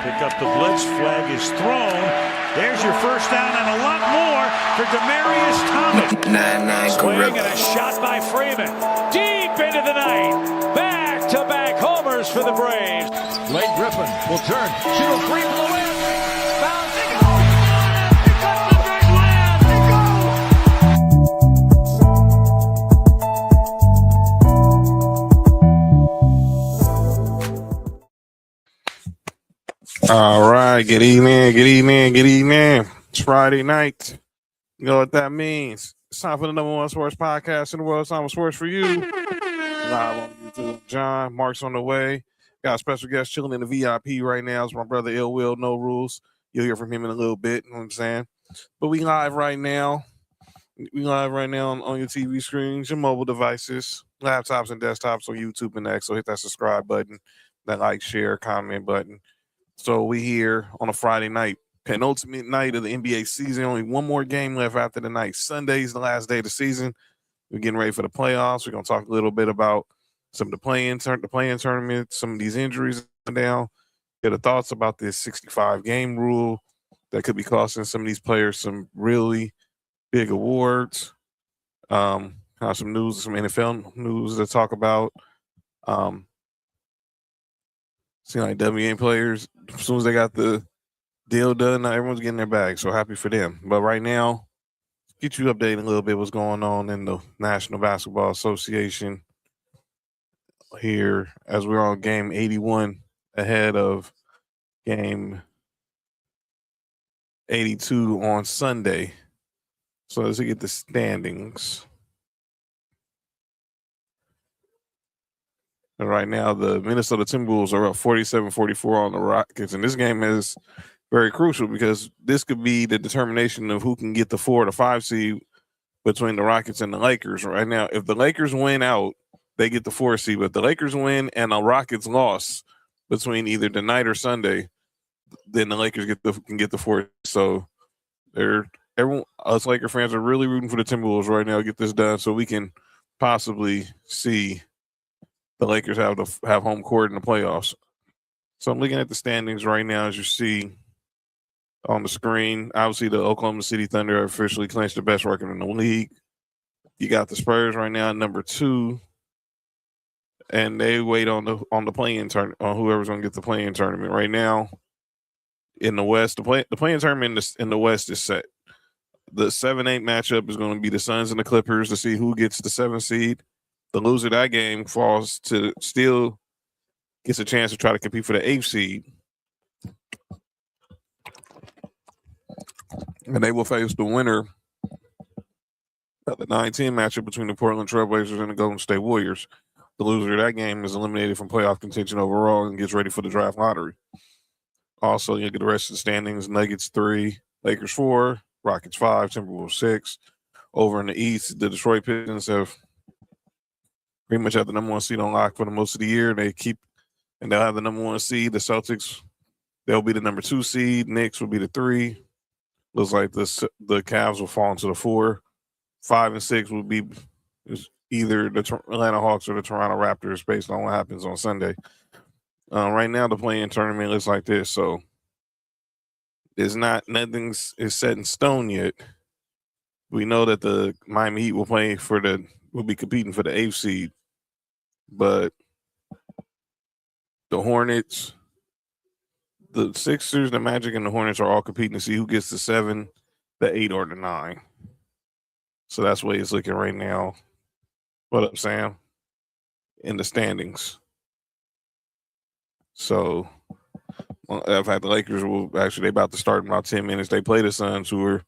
Pick up the blitz. Flag is thrown. There's your first down and a lot more for Demaryius Thomas. Swing and a shot by Freeman. Deep into the night. Back-to-back homers for the Braves. Blake Griffin will turn. Shoot a three from the win. Bounce. They go. Pick up the big win. They go. All right. Good evening. It's Friday night. You know what that means. It's time for the number one sports podcast in the world. It's time for sports for you. Live on YouTube. John, Mark's on the way. Got a special guest chilling in the VIP right now. It's my brother Ill Will, No Rules. You'll hear from him in a little bit. You know what I'm saying? But we live right now. On your TV screens, your mobile devices, laptops and desktops on YouTube and X. So hit that subscribe button, that like, share, comment button. So we here on a Friday night, penultimate night of the NBA season. Only one more game left after the night. Sunday's the last day of the season. We're getting ready for the playoffs. We're going to talk a little bit about some of the play-in tournament, some of these injuries down. Get the thoughts about this 65-game rule that could be costing some of these players some really big awards. Have some news, some NFL news to talk about. Seeing like WNBA players, as soon as they got the deal done, now everyone's getting their bag. So happy for them. But right now, get you updated a little bit what's going on in the National Basketball Association here as we're on game 81 ahead of game 82 on Sunday. So let's get the standings. And right now, the Minnesota Timberwolves are up 47-44 on the Rockets. And this game is very crucial because this could be the determination of who can get the 4 or the 5 seed between the Rockets and the Lakers. Right now, if the Lakers win out, they get the 4 seed. But if the Lakers win and the Rockets lost between either tonight or Sunday, then the Lakers can get the 4. So us Laker fans are really rooting for the Timberwolves right now to get this done so we can possibly see the Lakers have home court in the playoffs. So I'm looking at the standings right now, as you see on the screen. Obviously, the Oklahoma City Thunder have officially clinched the best record in the league. You got the Spurs right now at number 2, and they wait on the play-in tournament, on whoever's going to get the play-in tournament. Right now, in the West, the play-in tournament in the West is set. The 7-8 matchup is going to be the Suns and the Clippers to see who gets the 7 seed. The loser of that game still gets a chance to try to compete for the 8th seed. And they will face the winner of the 9-10 matchup between the Portland Trailblazers and the Golden State Warriors. The loser of that game is eliminated from playoff contention overall and gets ready for the draft lottery. Also, you get the rest of the standings: Nuggets 3, Lakers 4, Rockets 5, Timberwolves 6. Over in the East, the Detroit Pistons have pretty much had the number 1 seed on lock for the most of the year. They'll have the number 1 seed. The Celtics, they'll be the number 2 seed. Knicks will be the 3. Looks like the Cavs will fall into the 4. 5 and 6 will be either the Atlanta Hawks or the Toronto Raptors, based on what happens on Sunday. Right now, the play-in tournament looks like this. So nothing's set in stone yet. We know that the Miami Heat will be competing for the 8th seed, but the Hornets, the Sixers, the Magic, and the Hornets are all competing to see who gets the 7, the 8, or the 9. So that's the way it's looking right now. What up, Sam? In the standings. So, in fact, the Lakers they about to start in about 10 minutes. They play the Suns, who are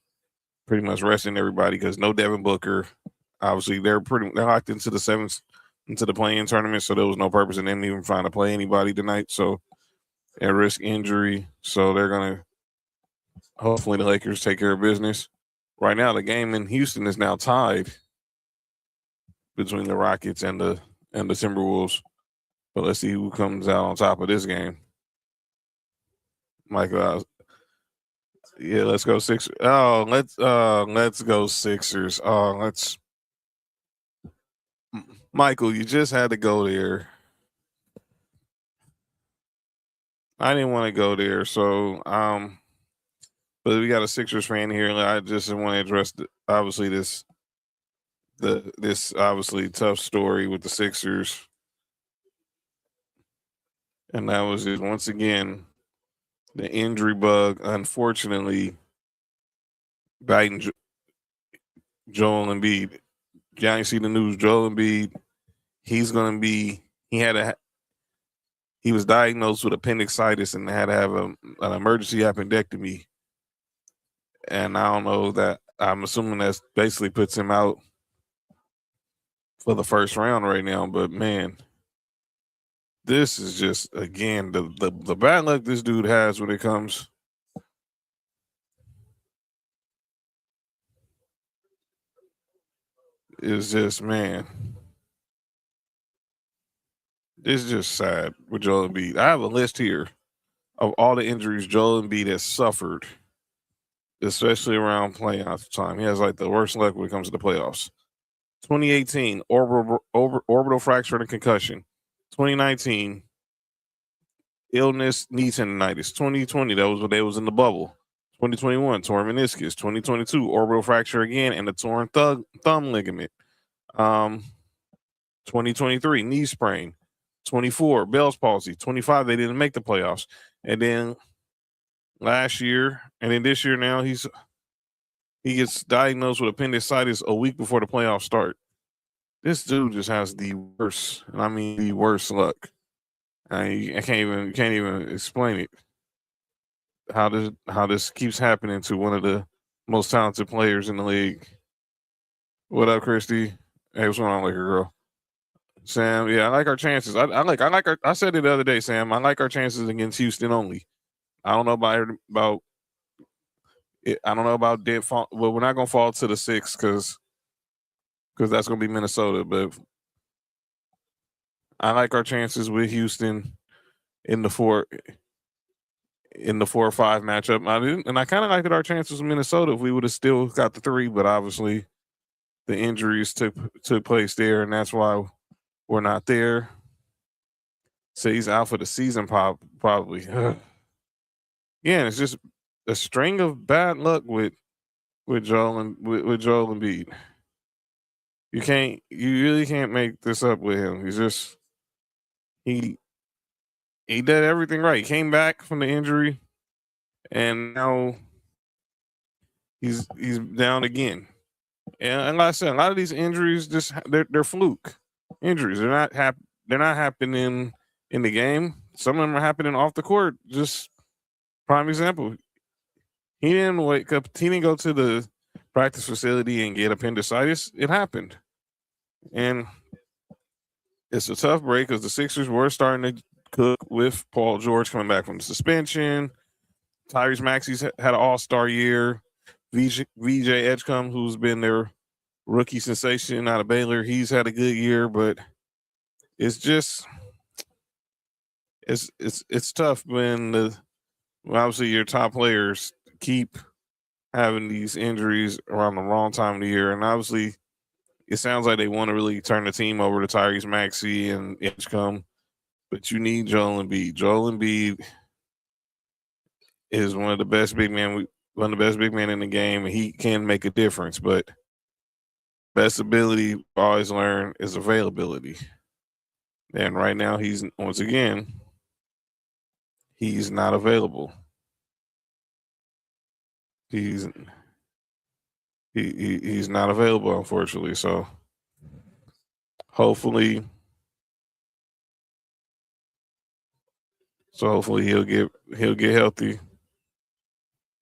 pretty much resting everybody because no Devin Booker. Obviously, they're locked into the 7th, into the play-in tournament, so there was no purpose in them even trying to play anybody tonight. So, at risk injury. So they're gonna hopefully the Lakers take care of business. Right now, the game in Houston is now tied between the Rockets and the Timberwolves. But let's see who comes out on top of this game. Michael, yeah, let's go Sixers. Oh, let's go Sixers. Michael, you just had to go there. I didn't want to go there. So, but we got a Sixers fan here, and I just want to address obviously this obviously tough story with the Sixers, and that was just once again the injury bug, unfortunately, biting Joel Embiid. Y'all ain't see the news. Joel Embiid, he's gonna be. He was diagnosed with appendicitis and had to have an emergency appendectomy. And I don't know that. I'm assuming that basically puts him out for the first round right now. But man, this is just again the bad luck this dude has when it comes. Is just man. It's just sad with Joel Embiid. I have a list here of all the injuries Joel Embiid has suffered, especially around playoff time. He has like the worst luck when it comes to the playoffs. 2018, orbital fracture and concussion. 2019, illness, knee tendonitis. 2020, that was when they was in the bubble. 2021, torn meniscus. 2022, orbital fracture again and a torn thumb ligament. 2023, knee sprain. 24, Bell's palsy. 25, they didn't make the playoffs. And then last year, and then this year now, he gets diagnosed with appendicitis a week before the playoffs start. This dude just has the worst, and I mean the worst luck. I can't even explain it. How this keeps happening to one of the most talented players in the league. What up, Christy? Hey, what's going on, Laker girl? Sam, yeah, I like our chances. I said it the other day, Sam. I like our chances against Houston only. I don't know about it. I don't know about dead fall. Well, we're not gonna fall to the 6 because that's gonna be Minnesota. But I like our chances with Houston in the 4 or 5 matchup. I kind of liked our chances with Minnesota if we would have still got the 3, but obviously the injuries took place there, and that's why we're not there. So he's out for the season, probably. Yeah, it's just a string of bad luck with Joel and with Joel Embiid. You really can't make this up with him. He's just he did everything right. He came back from the injury, and now he's down again. And like I said, a lot of these injuries they're fluke injuries. They're not happening in the game. Some of them are happening off the court. Just prime example. He didn't wake up. He didn't go to the practice facility and get appendicitis. It happened, and it's a tough break because the Sixers were starting to cook with Paul George coming back from the suspension. Tyrese Maxey's had an all-star year. VJ Edgecombe, who's been their rookie sensation out of Baylor, he's had a good year, but it's just it's tough when obviously your top players keep having these injuries around the wrong time of the year, and obviously it sounds like they want to really turn the team over to Tyrese Maxey and Edgecombe, but you need Joel Embiid. Joel Embiid is one of the best big men in the game, and he can make a difference. But best ability, always learn, is availability. And right now, he's not available. He's not available, unfortunately. So hopefully he'll get healthy,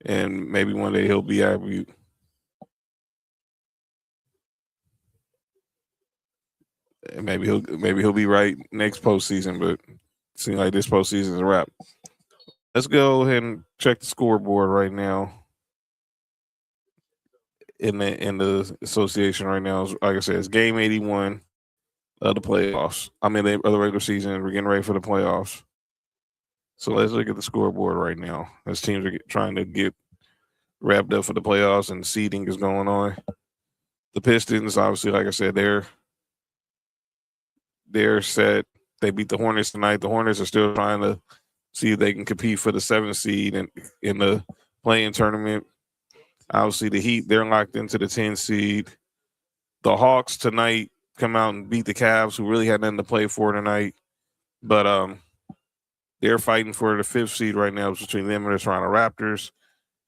and maybe one day he'll be able. Maybe he'll be right next postseason, but it seems like this postseason is a wrap. Let's go ahead and check the scoreboard right now. In the association right now, like I said, it's game 81 of the playoffs. I'm in the regular season. We're getting ready for the playoffs. So let's look at the scoreboard right now as teams are trying to get wrapped up for the playoffs and seeding is going on. The Pistons, obviously, like I said, they're set. They beat the Hornets tonight. The Hornets are still trying to see if they can compete for the 7th seed in the play-in tournament. Obviously, the Heat, they're locked into the 10 seed. The Hawks tonight come out and beat the Cavs, who really had nothing to play for tonight. But they're fighting for the 5th seed right now. It's between them and the Toronto Raptors.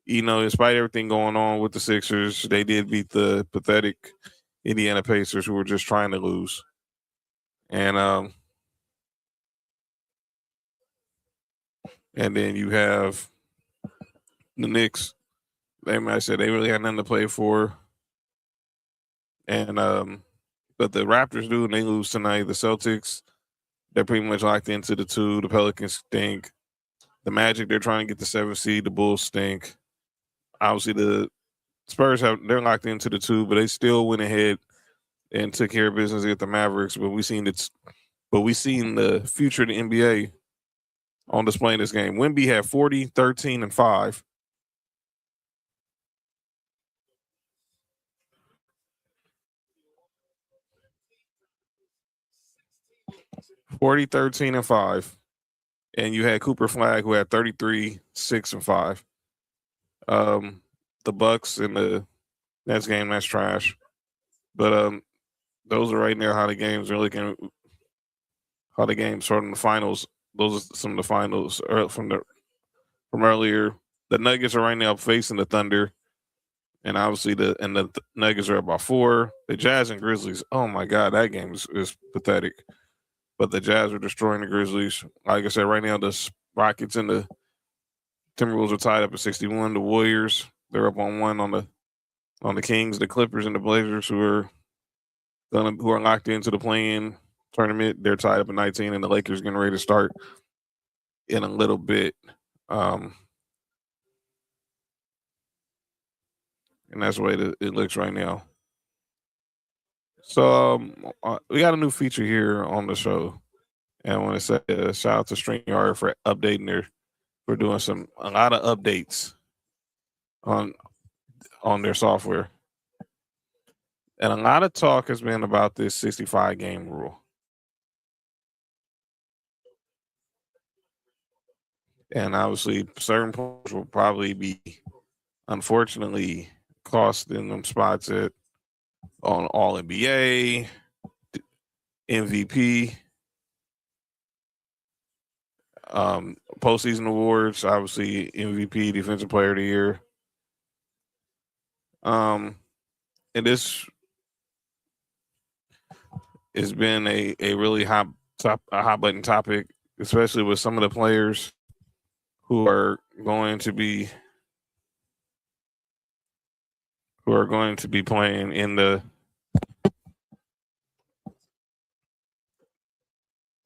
You know, despite everything going on with the Sixers, they did beat the pathetic Indiana Pacers, who were just trying to lose. And then you have the Knicks. They might say they really had nothing to play for. And but the Raptors do, and they lose tonight. The Celtics, they're pretty much locked into the 2. The Pelicans stink. The Magic, they're trying to get the 7th seed. The Bulls stink. Obviously, the Spurs they're locked into the 2, but they still went ahead and took care of business against the Mavericks. But we seen the future of the NBA on display in this game. Wemby had 40, 13, and 5. 40, 13, and 5. And you had Cooper Flag, who had 33, 6, and 5. The Bucks in the Nets game, that's trash. But those are right now how the games are looking. How the games from the finals. Those are some of the finals from earlier. The Nuggets are right now facing the Thunder, and obviously the Nuggets are about 4. The Jazz and Grizzlies. Oh my God, that game is pathetic. But the Jazz are destroying the Grizzlies. Like I said, right now the Rockets and the Timberwolves are tied up at 61. The Warriors, they're up on 1 on the Kings. The Clippers and the Blazers, who are locked into the play-in tournament, they're tied up at 19, and the Lakers getting ready to start in a little bit. And that's the way it looks right now. So we got a new feature here on the show, and I want to say a shout out to StreamYard for updating for doing a lot of updates on their software, and a lot of talk has been about this 65 game rule. And obviously, certain players will probably be, unfortunately, costing them spots on All NBA, MVP, postseason awards. Obviously, MVP, Defensive Player of the Year. And this has been a really hot button topic, especially with some of the players who are going to be playing in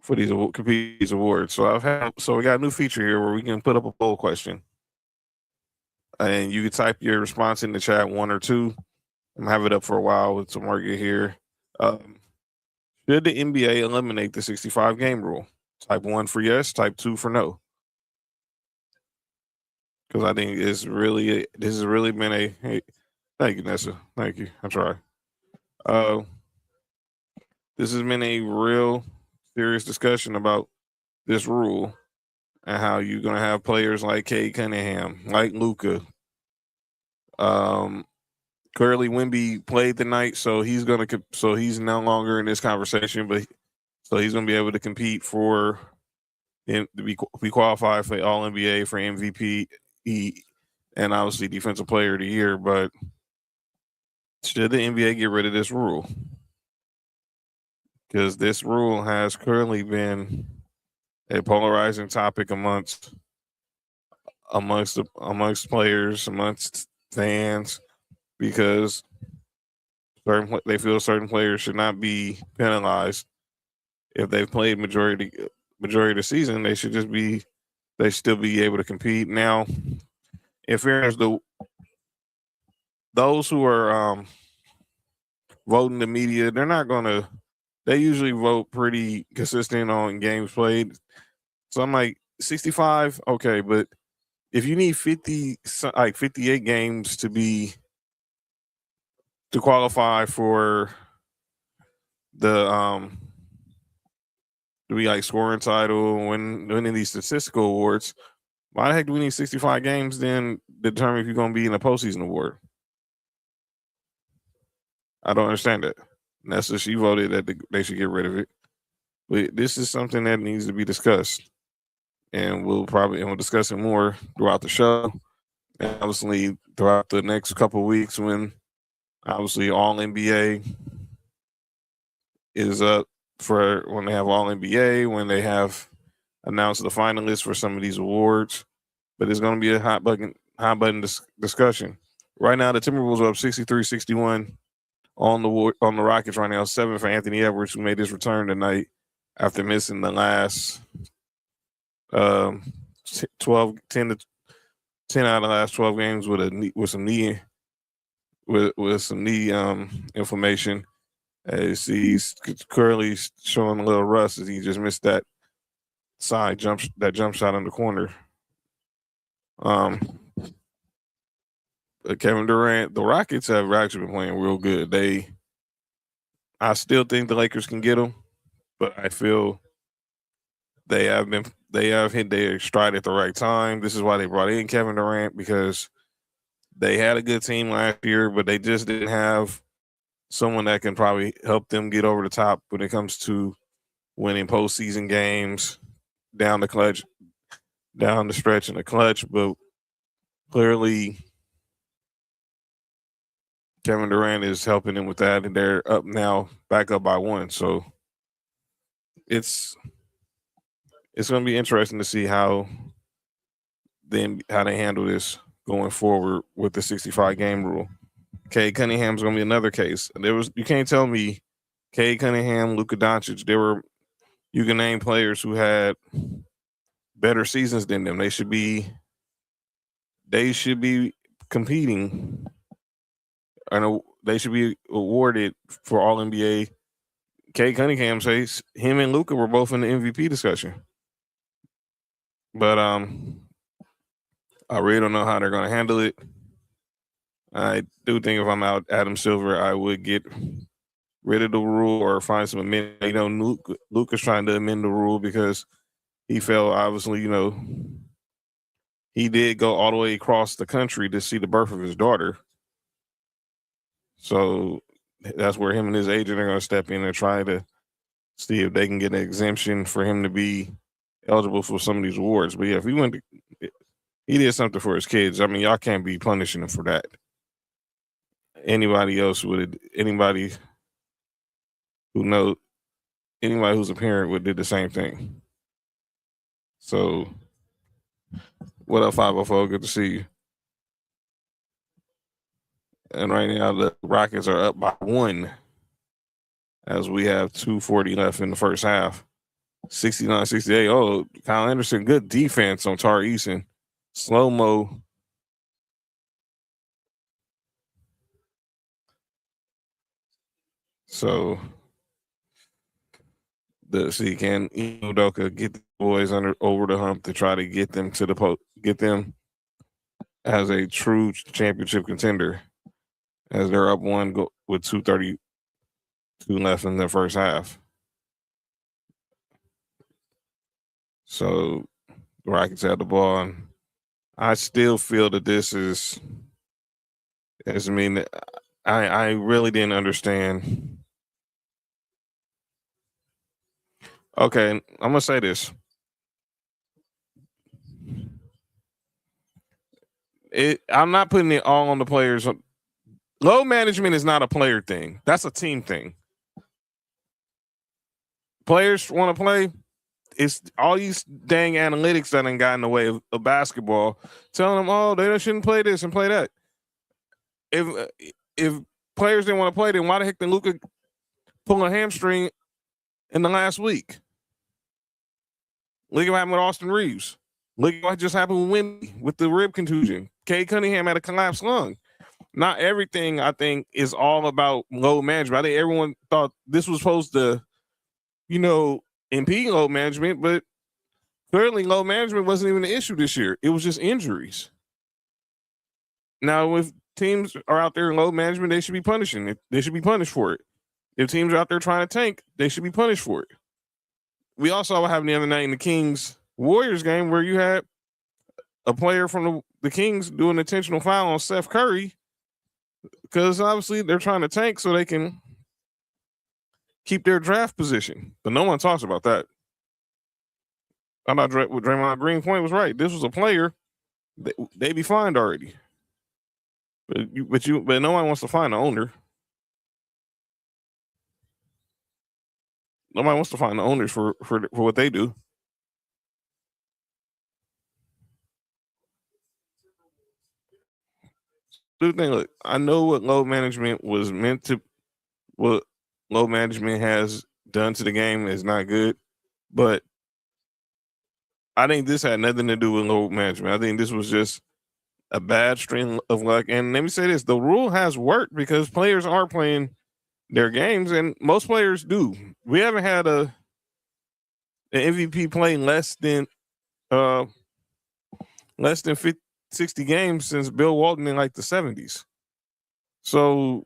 for these awards. So we got a new feature here where we can put up a poll question, and you can type your response in the chat, 1 or 2. I'm gonna have it up for a while with some more get here. Should the NBA eliminate the 65 game rule? Type 1 for yes, type 2 for no. Because I think this has really been hey, thank you, Nessa. Thank you. I try. This has been a real serious discussion about this rule and how you're gonna have players like Cade Cunningham, like Luka. Clearly Wemby played tonight, so he's no longer in this conversation, but so he's gonna be able to compete for him to be qualified for All NBA, for MVP, and obviously Defensive Player of the Year. But should the NBA get rid of this rule? Because this rule has currently been a polarizing topic amongst players, amongst fans, because they feel certain players should not be penalized if they've played majority of the season. They should still be able to compete. Now, in fairness, those who are voting the media, they usually vote pretty consistent on games played. So I'm like, 65, okay, but if you need 58 games to qualify for the to be like scoring title, winning these statistical awards. Why the heck do we need 65 games then to determine if you're going to be in a postseason award? I don't understand it. And that's what she voted that they should get rid of it. But this is something that needs to be discussed, and we'll discuss it more throughout the show, and obviously throughout the next couple of weeks when obviously All NBA is up for when they have All NBA, when they have announced the finalists for some of these awards. But it's going to be a hot button discussion. Right now, the Timberwolves are up 63-61 on the Rockets right now. 7 for Anthony Edwards, who made his return tonight after missing the last 10 out of the last 12 games with some knee inflammation. As he's currently showing a little rust as he just missed that jump shot in the corner. Kevin Durant, the Rockets have actually been playing real good. I still think the Lakers can get them, but I feel they have hit their stride at the right time. This is why they brought in Kevin Durant, because they had a good team last year, but they just didn't have someone that can probably help them get over the top when it comes to winning postseason games down the stretch in the clutch. But clearly, Kevin Durant is helping them with that, and they're up now, back up by 1. So it's going to be interesting to see how they handle this going forward with the 65 game rule. Cade Cunningham's going to be another case. You can't tell me Cade Cunningham, Luka Doncic, you can name players who had better seasons than them. They should be competing, and they should be awarded for All NBA. Cade Cunningham says him and Luka were both in the MVP discussion. But I really don't know how they're going to handle it. I do think if I'm out Adam Silver, I would get rid of the rule or find some amendment. Luka's trying to amend the rule because he felt, obviously, he did go all the way across the country to see the birth of his daughter. So that's where him and his agent are going to step in and try to see if they can get an exemption for him to be eligible for some of these awards. But yeah, if he did something for his kids, I mean, y'all can't be punishing him for that. Anybody who's a parent would do the same thing. So what up, 504? Good to see you. And right now the Rockets are up by 1 as we have 2:40 left in the first half. 69-68. Oh, Kyle Anderson, good defense on Tari Eason. Slow-mo. So can Udoka get the boys over the hump to try to get them to get them as a true championship contender, as they're up 1 with 2:32 left in the first half. So the Rockets have the ball, and I still feel that this is. I really didn't understand. Okay, I'm gonna say this. I'm not putting it all on the players. Load management is not a player thing. That's a team thing. Players want to play. It's all these dang analytics that ain't got in the way of basketball, telling them, oh, they shouldn't play this and play that. If players didn't want to play, then why the heck did Luka pull a hamstring in the last week? Look at what happened with Austin Reeves. Look at what just happened with Wendy with the rib contusion. Cade Cunningham had a collapsed lung. Not everything, I think, is all about load management. I think everyone thought this was supposed to, impede load management, but clearly load management wasn't even an issue this year. It was just injuries. Now, if teams are out there in load management, they should be punishing it. They should be punished for it. If teams are out there trying to tank, they should be punished for it. we also saw what happened the other night in the Kings Warriors game where you had a player from the Kings do an intentional foul on Steph Curry because obviously they're trying to tank so they can keep their draft position. But no one talks about that. I thought Draymond Green's point was right. This was a player, they be fined already. But no one wants to find the owner. Nobody wants to find the owners for what they do. The thing, look, I know what load management was meant to. What load management has done to the game is not good, but I think this had nothing to do with load management. I think this was just a bad string of luck. And let me say this: the rule has worked because players are playing their games, and most players do. We haven't had an MVP playing less than 60 games since Bill Walton in like the 70s. So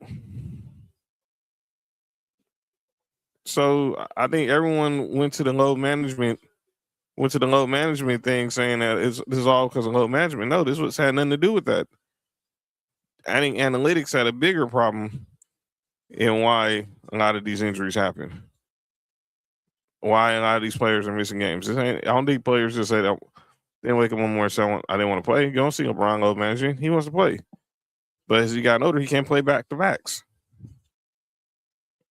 I think everyone went to the load management thing saying that this is all because of load management. No, this had nothing to do with that. I think analytics had a bigger problem in why a lot of these injuries happen. Why a lot of these players are missing games. I don't think players just say that they wake up one more and say, I didn't want to play. You don't see LeBron load managing. He wants to play. But as he got older, he can't play back-to-backs.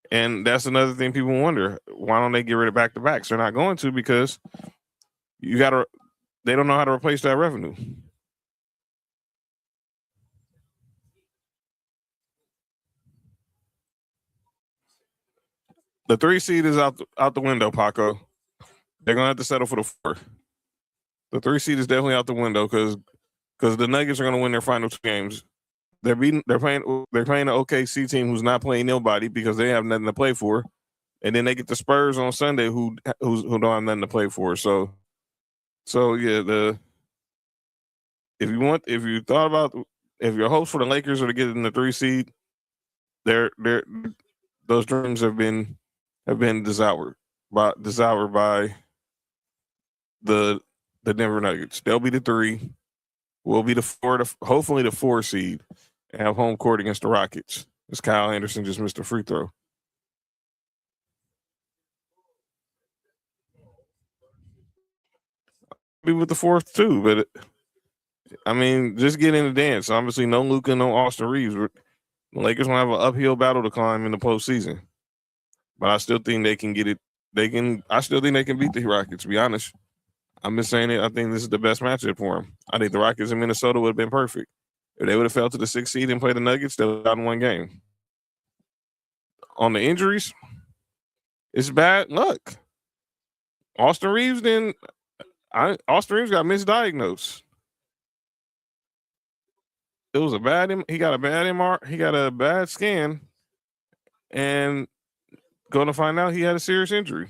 And that's another thing people wonder. Why don't they get rid of back-to-backs? They're not going to because they don't know how to replace that revenue. The 3 seed is out the window, Paco. They're gonna have to settle for the 4. The 3 seed is definitely out the window because the Nuggets are gonna win their final 2 games. They're playing an OKC team who's not playing nobody because they have nothing to play for, and then they get the Spurs on Sunday who don't have nothing to play for. So yeah, if your hopes for the Lakers are to get in the 3 seed, those dreams have been devoured by the Denver Nuggets. They'll be the 3. We'll be the 4, hopefully the 4 seed, and have home court against the Rockets. As Kyle Anderson just missed a free throw. Be with the 4th too, but I mean, just get in the dance. Obviously, no Luka, no Austin Reeves. The Lakers will have an uphill battle to climb in the postseason, but I still think they can get it. I still think they can beat the Rockets. To be honest, I'm just saying it. I think this is the best matchup for them. I think the Rockets in Minnesota would have been perfect. If they would have fell to the 6th seed and played the Nuggets, they would have gotten 1 game. On the injuries, it's bad luck. Austin Reeves got misdiagnosed. It was he got a bad MR, he got a bad scan, and going to find out he had a serious injury.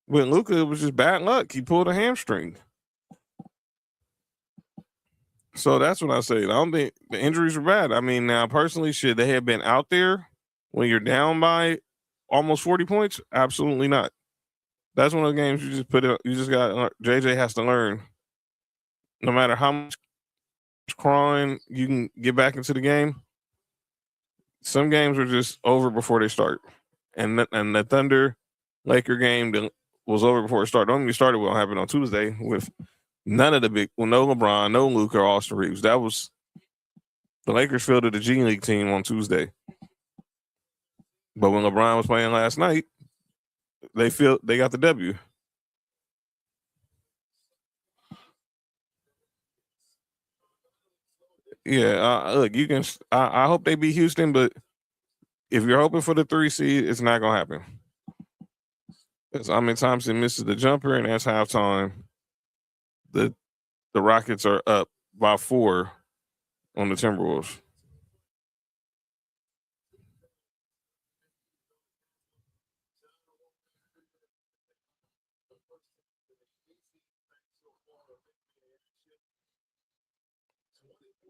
With Luka, it was just bad luck. He pulled a hamstring. So that's what I say. I don't think the injuries were bad. I mean, now personally, should they have been out there when you're down by almost 40 points? Absolutely not. That's one of the games you just JJ has to learn. No matter how much crying you can get back into the game, some games are just over before they start. And the Thunder Laker game was over before it started. Don't get me started what happened on Tuesday with no LeBron, no Luka, or Austin Reeves. That was the Lakers fielded the G League team on Tuesday. But when LeBron was playing last night, they got the W. Yeah, look, you can. I hope they beat Houston, but if you're hoping for the 3 seed, it's not gonna happen. Thompson misses the jumper, and that's halftime. The Rockets are up by 4 on the Timberwolves.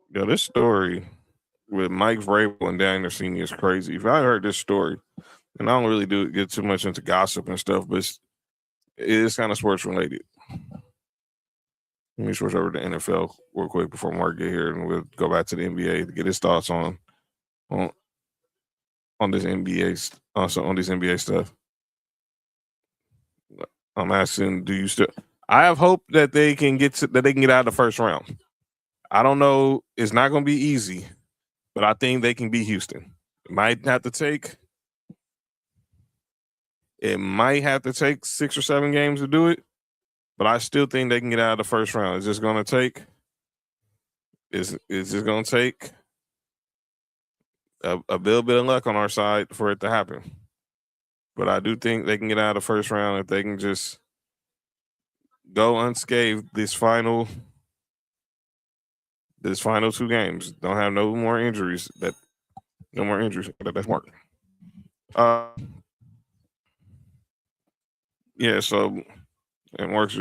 Yo, this story with Mike Vrabel and Daniel Senior is crazy. If I heard this story, and I don't really get too much into gossip and stuff, but It is kind of sports related. Let me switch over to NFL real quick before Mark get here, and we'll go back to the NBA to get his thoughts on this NBA on this NBA stuff. I'm asking, do you still? I have hope that they can get out of the first round. I don't know. It's not going to be easy, but I think they can beat Houston. It might have to take 6 or 7 games to do it, but I still think they can get out of the first round. It's just going to take. It's just going to take a little bit of luck on our side for it to happen. But I do think they can get out of the first round if they can just go unscathed this final 2 games. Don't have no more injuries. That's Mark. Yeah. So, and Mark's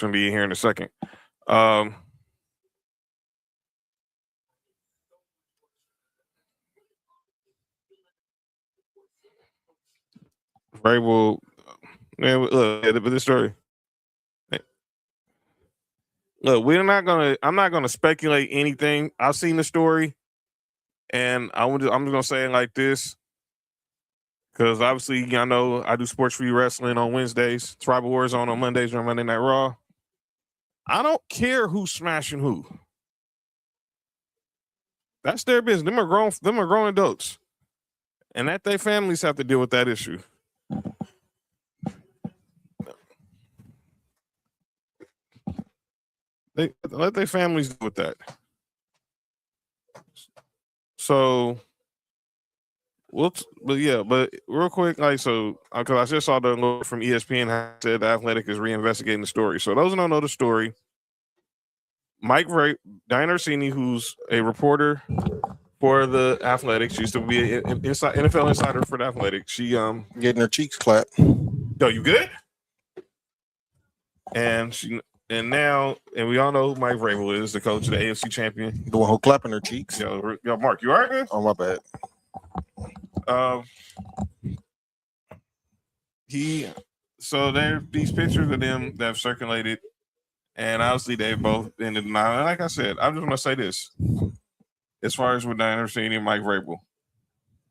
gonna be here in a second. Vrabel, man, look at this story. Look, I'm not gonna speculate anything. I've seen the story, and I'm just gonna say it like this, because obviously, I know I do Sports for You Wrestling on Wednesdays, Tribal Wars on Mondays or Monday Night Raw. I don't care who's smashing who. That's their business. Them are grown adults, and that their families have to deal with that issue. They let their families deal with that. So, but real quick, because I just saw the alert from ESPN said the Athletic is reinvestigating the story. So those who don't know the story, Diane Orsini, who's a reporter for the Athletics, used to be an NFL insider for the Athletics. She getting her cheeks clapped. Yo, you good? And now we all know who Mike Vrabel is, the coach of the AFC champion. The one who clapping her cheeks. Yo, Mark, you all right, man? Oh, my bad. There are these pictures of them that have circulated, and obviously they've both been in denial. And like I said, I'm just gonna say this: as far as with Diana Orsini and Mike Vrabel,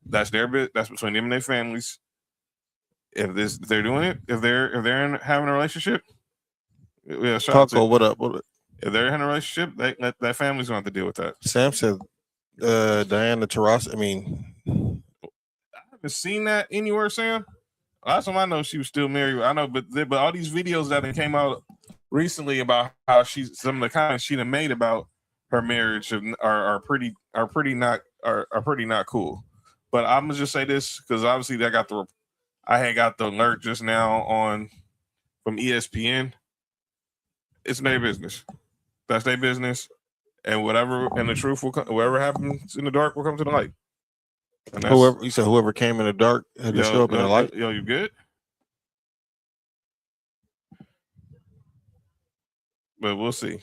that's their bit. That's between them and their families. If they're doing it, if they're having a relationship, yeah, Taco, what up? If they're in a relationship, that family's gonna have to deal with that. Sam said, Diana Taurasi. I mean, I haven't seen that anywhere, Sam. Last time I know, she was still married. I know, but all these videos that came out recently about how some of the comments she done made about her marriage are pretty not cool. But I'm gonna just say this because obviously I had got the alert just now from ESPN. It's their business. That's their business, and the truth will come. Whatever happens in the dark will come to the light. Whoever came in the dark had to show up in the light. Yo, you good? But we'll see.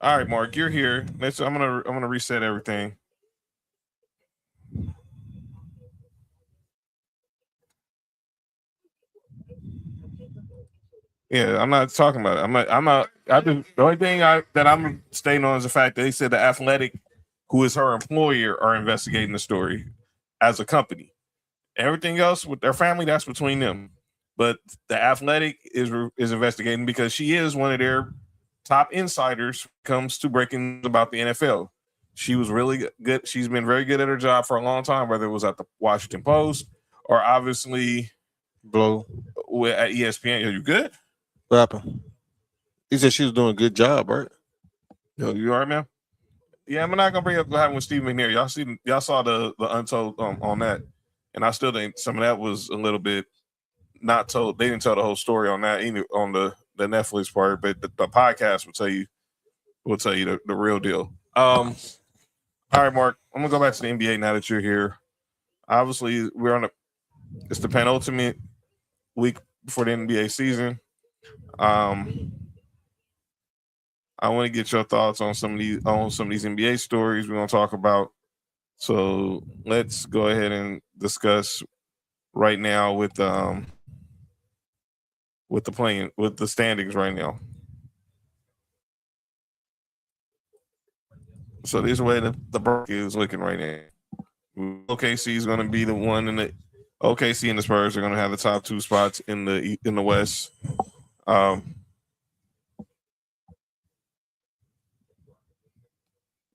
All right, Mark, you're here. I'm gonna reset everything. Yeah, I'm not talking about it. The only thing that I'm staying on is the fact that they said the Athletic, who is her employer, are investigating the story as a company. Everything else with their family, that's between them. But the Athletic is investigating because she is one of their top insiders when it comes to breaking about the NFL. She was really good. She's been very good at her job for a long time, whether it was at the Washington Post or obviously at ESPN. Are you good? What happened? He said she was doing a good job, right? Yo, you all right, man? Yeah, I'm not gonna bring up what happened with Steve McNair. Y'all saw the untold on that, and I still think some of that was a little bit not told. They didn't tell the whole story on that either, on the Netflix part, but the podcast will tell you the real deal. All right, Mark, I'm gonna go back to the NBA now that you're here. Obviously, it's the penultimate week before the NBA season. I want to get your thoughts on some of these NBA stories we're gonna talk about. So let's go ahead and discuss right now with with the standings right now. So this is the way the bracket is looking right now. OKC is going to be the one in the OKC and the Spurs are going to have the top 2 spots in the West. And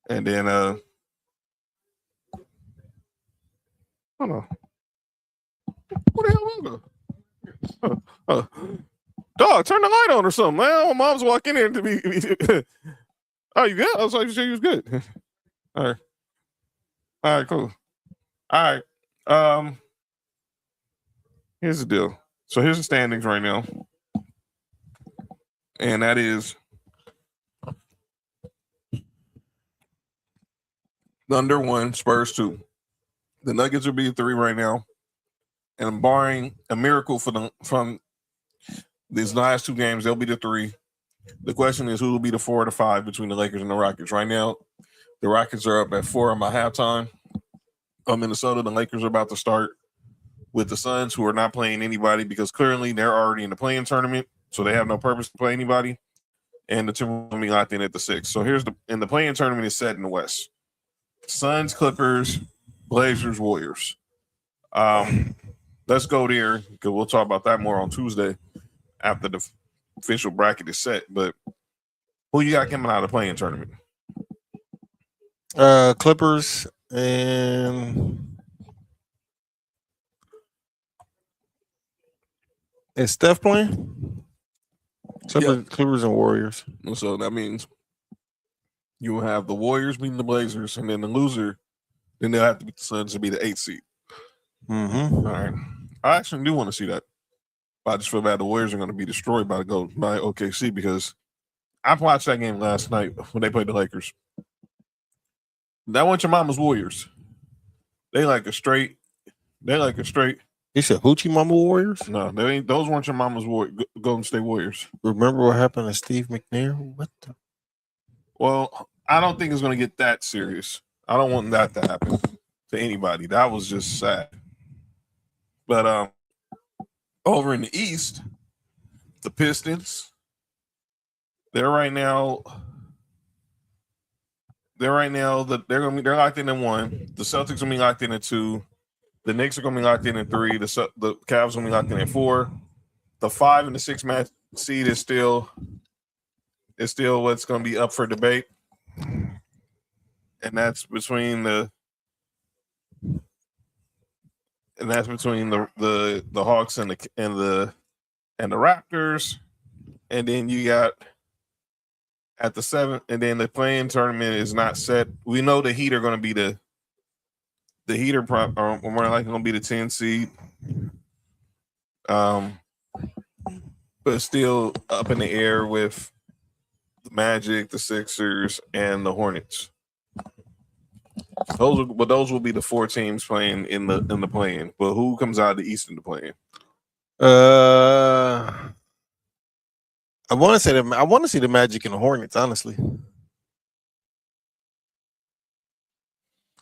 then hold on. What the hell is that? Dog, turn the light on or something. Man, my mom's walking in to be. Oh, you good? I was like, you sure you was good. All right, cool. All right. Here's the deal. So here's the standings right now. And that is Thunder 1, Spurs 2. The Nuggets will be 3 right now. And barring a miracle from these last 2 games, they'll be the 3. The question is who will be the 4 or the 5 between the Lakers and the Rockets. Right now, the Rockets are up at 4 by halftime. Minnesota, the Lakers are about to start with the Suns, who are not playing anybody because clearly they're already in the play-in tournament, so they have no purpose to play anybody. And the Timberwolves will be locked in at the 6. So here's the play-in tournament is set in the West. Suns, Clippers, Blazers, Warriors. Let's go there because we'll talk about that more on Tuesday after the official bracket is set. But who you got coming out of the play-in tournament? Clippers and is Steph playing? Clippers and Warriors. So that means you will have the Warriors beating the Blazers, and then the loser, then they'll have to beat the Suns to be the 8th seed. Mm-hmm. All right. I actually do want to see that. But I just feel bad the Warriors are going to be destroyed by OKC because I watched that game last night when they played the Lakers. That wasn't your mama's Warriors. They like a straight. You said Hoochie Mama Warriors? No, they ain't. Those weren't your mama's Golden State Warriors. Remember what happened to Steve McNair? What the? Well, I don't think it's going to get that serious. I don't want that to happen to anybody. That was just sad. But over in the East, the Pistons, they're locked in at 1. The Celtics will be locked in at 2. The Knicks are going to be locked in at 3. The Cavs will be locked in at 4. The 5 and the 6 match seed is still what's going to be up for debate, and that's between the Hawks and the Raptors, and then you got at the 7th, and then the play-in tournament is not set. We know the Heat are going to be the Heat are more likely going to be the 10 seed, but still up in the air with the Magic, the Sixers, and the Hornets. Those will be the 4 teams playing in the play-in. But who comes out of the East in the play-in? I want to see the Magic and the Hornets. Honestly,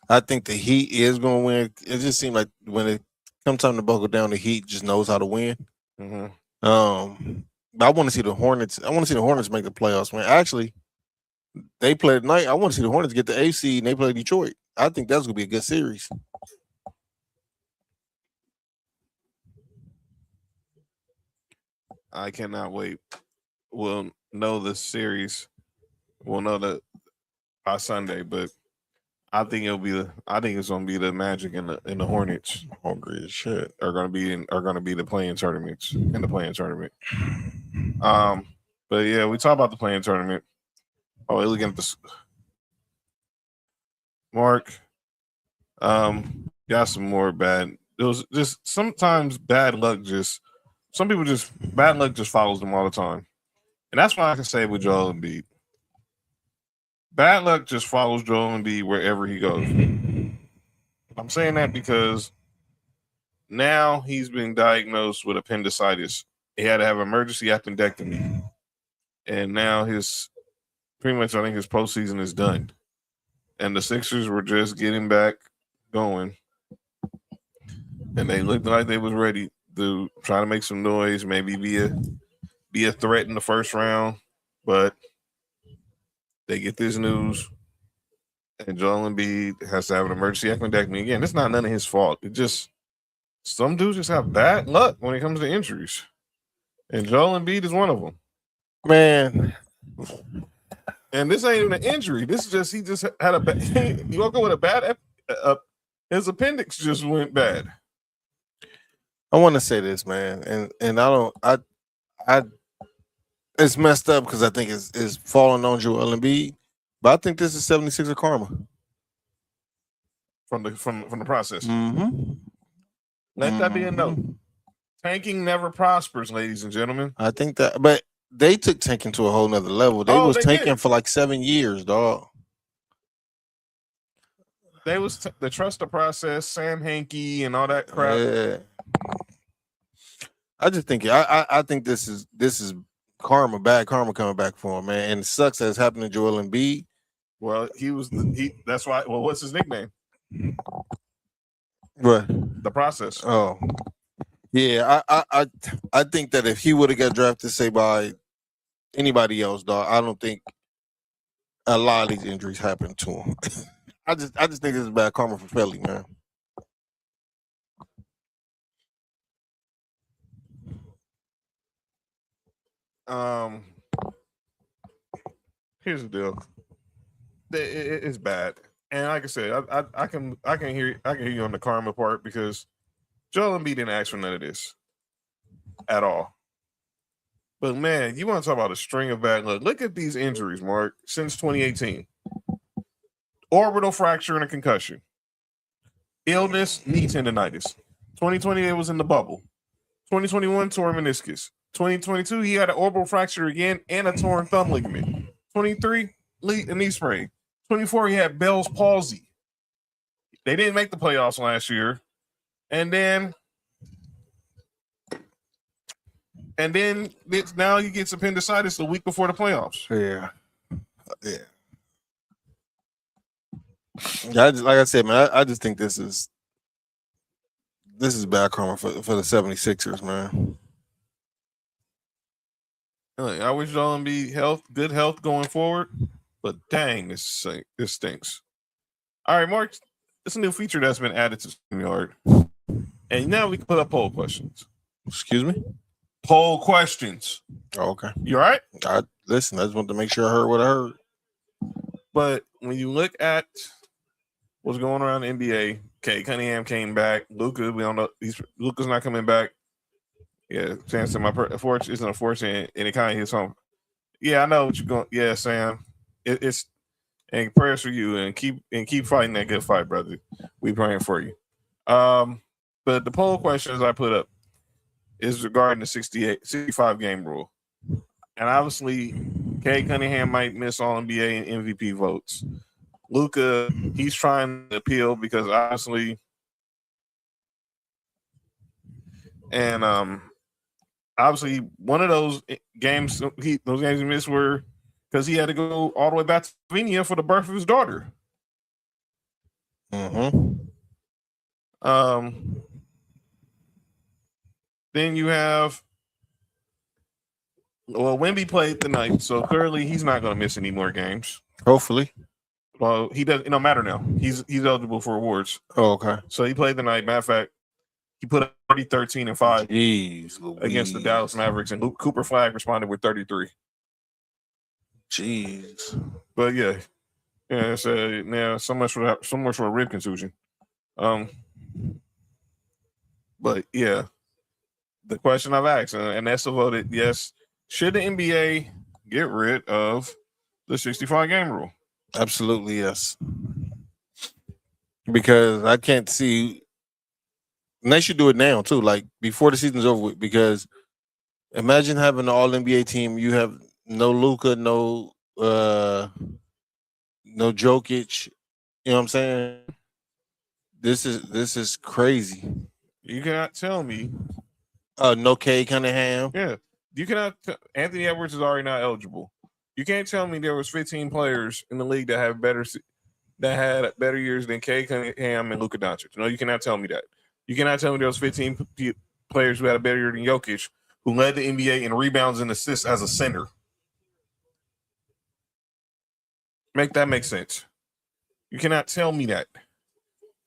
I think the Heat is going to win. It just seems like when it comes time to buckle down, the Heat just knows how to win. Mm-hmm. But I want to see the Hornets. I want to see the Hornets make the playoffs. Man, actually, they play tonight. I want to see the Hornets get the 8th seed and they play Detroit. I think that's going to be a good series. I cannot wait. We'll know the series. We'll know that by Sunday, but I think it's going to be the Magic and the Hornets. Hungry as shit. Are going to be the play-in tournaments in the play-in tournament. But yeah, we talk about the play-in tournament. Oh, looking at this, Mark. Got some more bad. It was just sometimes bad luck. Bad luck just follows them all the time, and that's why I can say with Joel Embiid, bad luck just follows Joel Embiid wherever he goes. I'm saying that because now he's been diagnosed with appendicitis. He had to have emergency appendectomy, and now I think his postseason is done. And the Sixers were just getting back going, and they looked like they was ready to try to make some noise, maybe via be a threat in the first round, but they get this news, and Joel Embiid has to have an emergency appendectomy. Again, it's not none of his fault. It just some dudes just have bad luck when it comes to injuries, and Joel Embiid is one of them. Man, and this ain't even an injury. This is just he just had a bad. He woke up with a bad. His appendix just went bad. I want to say this, man, and I it's messed up because I think it's falling on Joel Embiid, but I think this is 76er karma from the process. Mm-hmm. Let that be a note. Tanking never prospers, ladies and gentlemen. I think that, but they took tanking to a whole nother level. They was tanking for like 7 years, dog. They was the trust the process, Sam Hinkie, and all that crap. Yeah. I just think I think this is karma, bad karma coming back for him, man. And it sucks that it's happened to Joel Embiid. Well, that's why. Well, what's his nickname? What? The process. Oh, yeah. I think that if he would have got drafted, say by anybody else, dog, I don't think a lot of these injuries happened to him. I just think this is bad karma for Philly, man. Here's the deal. It's bad, and like I said, I can hear you on the karma part because Joel Embiid didn't ask for none of this at all. But man, you want to talk about a string of bad luck? Look at these injuries, Mark, since 2018. Orbital fracture and a concussion. Illness, knee tendonitis. 2020, it was in the bubble. 2021, torn meniscus. 2022, he had an orbital fracture again and a torn thumb ligament. 23, a knee sprain. 24, he had Bell's palsy. They didn't make the playoffs last year. And then now he gets appendicitis the week before the playoffs. Yeah. Like I said, man, I just think this is bad karma for the 76ers, man. I wish Joel Embiid good health going forward, but dang, this stinks. All right, Mark, it's a new feature that's been added to StreamYard, and now we can put up poll questions. Excuse me? Poll questions. Oh, okay. You all right? Listen, I just wanted to make sure I heard what I heard. But when you look at what's going on in the NBA, okay, Cunningham came back. Luka, we don't know. Luka's not coming back. Yeah, chance to my fortune isn't unfortunate, and it kind of hits home. Yeah, I know what you're going. Yeah, Sam, it's and prayers for you, and keep fighting that good fight, brother. We praying for you. But the poll questions I put up is regarding the 65 game rule, and obviously, Cade Cunningham might miss all NBA and MVP votes. Luka, he's trying to appeal because obviously, and obviously, one of those games he missed were because he had to go all the way back to Slovenia for the birth of his daughter. Mm-hmm. Then you have, Wemby played tonight, so clearly he's not going to miss any more games. Hopefully. Well, he doesn't. It don't matter now. He's eligible for awards. Oh, okay. So he played tonight. Matter of fact, he put up 30, 13, and 5 against the Dallas Mavericks, and Cooper Flag responded with 33. Jeez. But yeah. So now so much for a rib contusion. But yeah, the question I've asked, and Nessa voted yes. Should the NBA get rid of the 65 game rule? Absolutely yes. Because I can't see. And they should do it now too, like before the season's over with. Because imagine having an All NBA team. You have no Luka, no Jokic. You know what I'm saying? This is crazy. You cannot tell me. No Cade Cunningham. Yeah, you cannot. Anthony Edwards is already not eligible. You can't tell me there was 15 players in the league that had better years than Cade Cunningham and Luka Doncic. No, you cannot tell me that. You cannot tell me there was 15 players who had a better year than Jokic, who led the NBA in rebounds and assists as a center. Make that make sense. You cannot tell me that.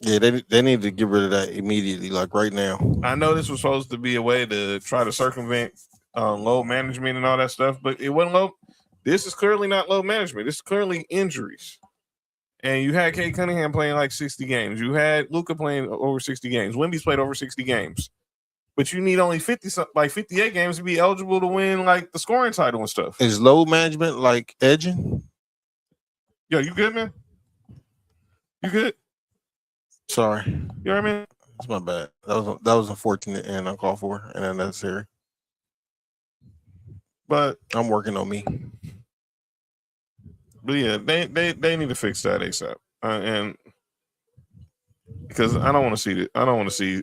Yeah, they need to get rid of that immediately, like right now. I know this was supposed to be a way to try to circumvent load management and all that stuff, but it wasn't low. This is clearly not load management. This is clearly injuries. And you had Kate Cunningham playing like 60 games. You had Luka playing over 60 games. Wemby's played over 60 games. But you need only 58 games to be eligible to win like the scoring title and stuff. Is load management like edging? Yo, you good, man? You good? Sorry. You know what I mean? That's my bad. That was unfortunate and uncalled for and unnecessary. But I'm working on me. But yeah, they need to fix that ASAP. And because I don't want to see that. I don't want to see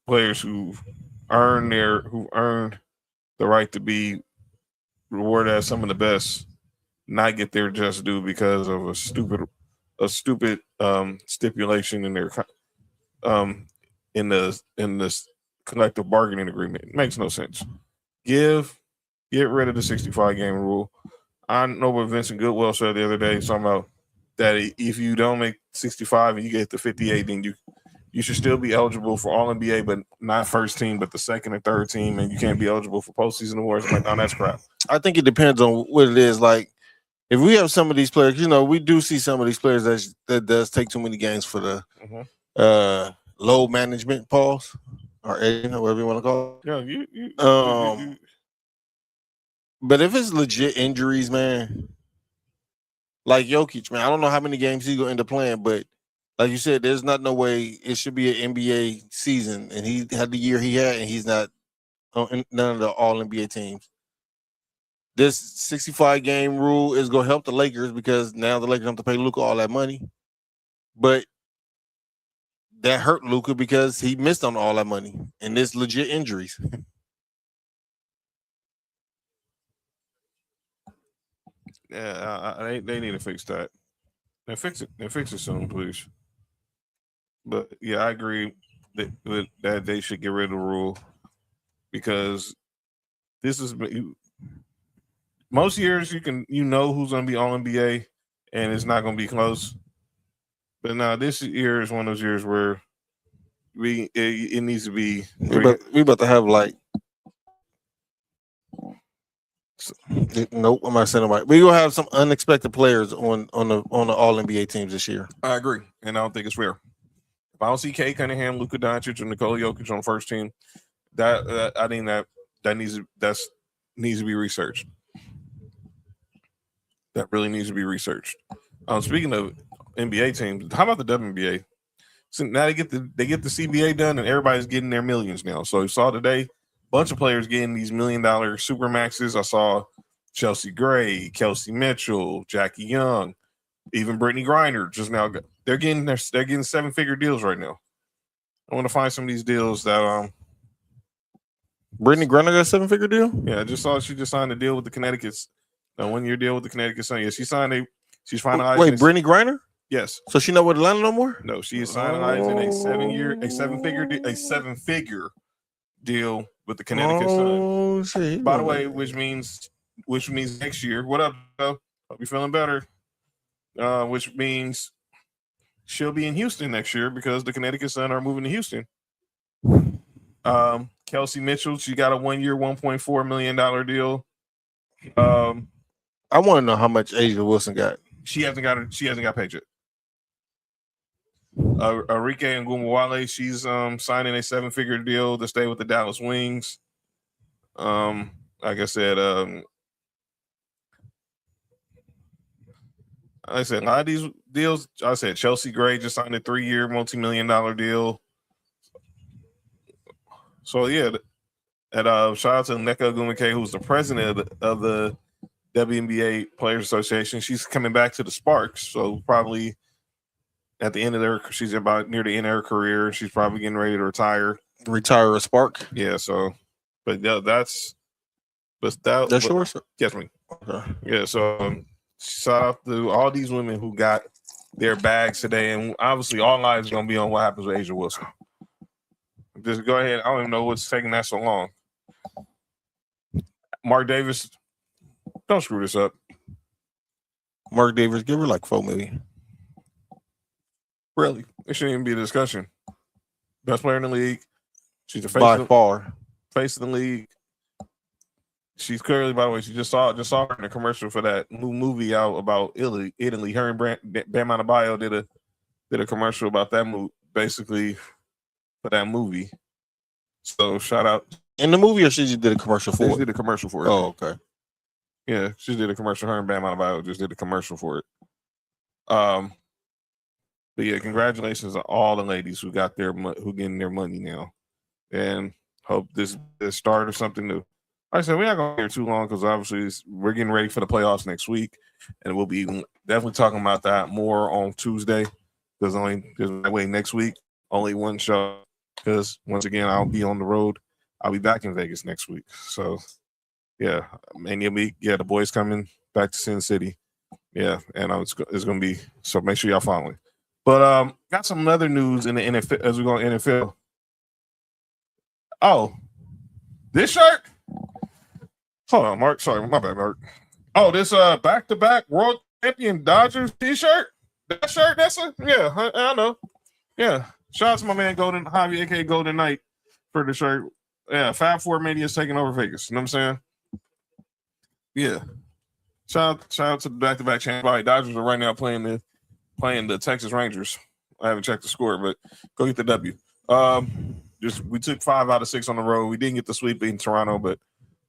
players who've earned the right to be rewarded as some of the best not get their just due because of a stupid stipulation in their in this collective bargaining agreement. It makes no sense. Get rid of the 65 game rule. I know what Vincent Goodwill said the other day, talking about that if you don't make 65 and you get to 58, then you should still be eligible for All NBA, but not first team, but the second and third team, and you can't be eligible for postseason awards. I'm like, no, that's crap. I think it depends on what it is. Like, if we have some of these players, we do see some of these players that does take too many games for the load management pause or whatever you want to call it. Yeah, But if it's legit injuries, man, like Jokic, man, I don't know how many games he's gonna end up playing, but like you said, there's not no way it should be an NBA season, and he had the year he had, and he's not on none of the All NBA teams. This 65 game rule is gonna help the Lakers because now the Lakers have to pay Luka all that money, but that hurt Luka because he missed on all that money, and there's legit injuries. Yeah, they need to fix that. And fix it soon, please. But yeah, I agree that they should get rid of the rule because this is most years who's going to be All NBA and it's not going to be close. But now this year is one of those years where it needs to be. We about to have like. Nope, I'm not saying nobody. We're gonna have some unexpected players on the All NBA teams this year. I agree, and I don't think it's fair. If I don't see Kate Cunningham, Luka Doncic, and Nikola Jokic on the first team, I think that needs to be researched. That really needs to be researched. Speaking of NBA teams, how about the WNBA? So now they get the CBA done, and everybody's getting their millions now. So you saw today. Bunch of players getting these $1 million supermaxes. I saw Chelsea Gray, Kelsey Mitchell, Jackie Young, even Brittany Griner. Just now, they're getting 7-figure deals right now. I want to find some of these deals that Brittany Griner got a 7-figure deal. Yeah, I just saw she just signed a deal with the Connecticut's a 1-year deal with the Connecticut Sun. Yeah, she's finalizing. Wait, Brittany Griner? Yes. So she not with Atlanta no more? No, she is finalizing a 7-figure deal with the Connecticut Sun. Shit. By the way, which means next year. What up, though? Hope you're feeling better. Which means she'll be in Houston next year because the Connecticut Sun are moving to Houston. Kelsey Mitchell, she got a 1-year, $1.4 million deal. I want to know how much Asia Wilson got. She hasn't got paid yet. Arike Ngumawale, she's signing a 7-figure deal to stay with the Dallas Wings. Like I said, a lot of these deals. I said Chelsea Gray just signed a 3-year, multi-million-dollar deal. So yeah, shout out to Nneka Ogwumike, who's the president of the WNBA Players Association. She's coming back to the Sparks, so probably. At the end of she's about near the end of her career. She's probably getting ready to retire. Retire a Spark? Yeah, so, but that's yours? Yes, me. Okay. Yeah, so shout out to all these women who got their bags today. And obviously, all eyes are going to be on what happens with Asia Wilson. Just go ahead. I don't even know what's taking that so long. Mark Davis, don't screw this up. Mark Davis, give her like $4 million. Really, it shouldn't even be a discussion. Best player in the league. She's the face By of the, far. face of the league. She's clearly, by the way, she just saw her in a commercial for that new movie out about Italy. Her and Bam Adebayo did a commercial about that movie, basically for that movie. So shout out. In the movie, or she just did a commercial for it? She did a commercial for it. Oh, okay. Yeah, she did a commercial. Her and Bam Adebayo just did a commercial for it. But yeah, congratulations to all the ladies who getting their money now, and hope this is the start of something new. Like I said, we're not going to hear too long because obviously we're getting ready for the playoffs next week, and we'll be definitely talking about that more on Tuesday. There's that way next week only one show because once again I'll be on the road. I'll be back in Vegas next week. So yeah, Mania week. Yeah, the boys coming back to Sin City. Yeah, and it's going to be so. Make sure y'all follow me. But got some other news in the NFL as we go in NFL. Oh, this shirt. Hold on, Mark. Sorry, my bad, Mark. Oh, this back-to-back World Champion Dodgers T-shirt. That shirt, I know. Yeah, shout out to my man Golden Javi, aka Golden Knight, for the shirt. Yeah, Fab Four Mania is taking over Vegas. You know what I'm saying? Yeah. Shout out to the back-to-back champion. Dodgers are right now playing the Texas Rangers. I haven't checked the score, but go get the W. We took 5 out of 6 on the road. We didn't get the sweep in Toronto, but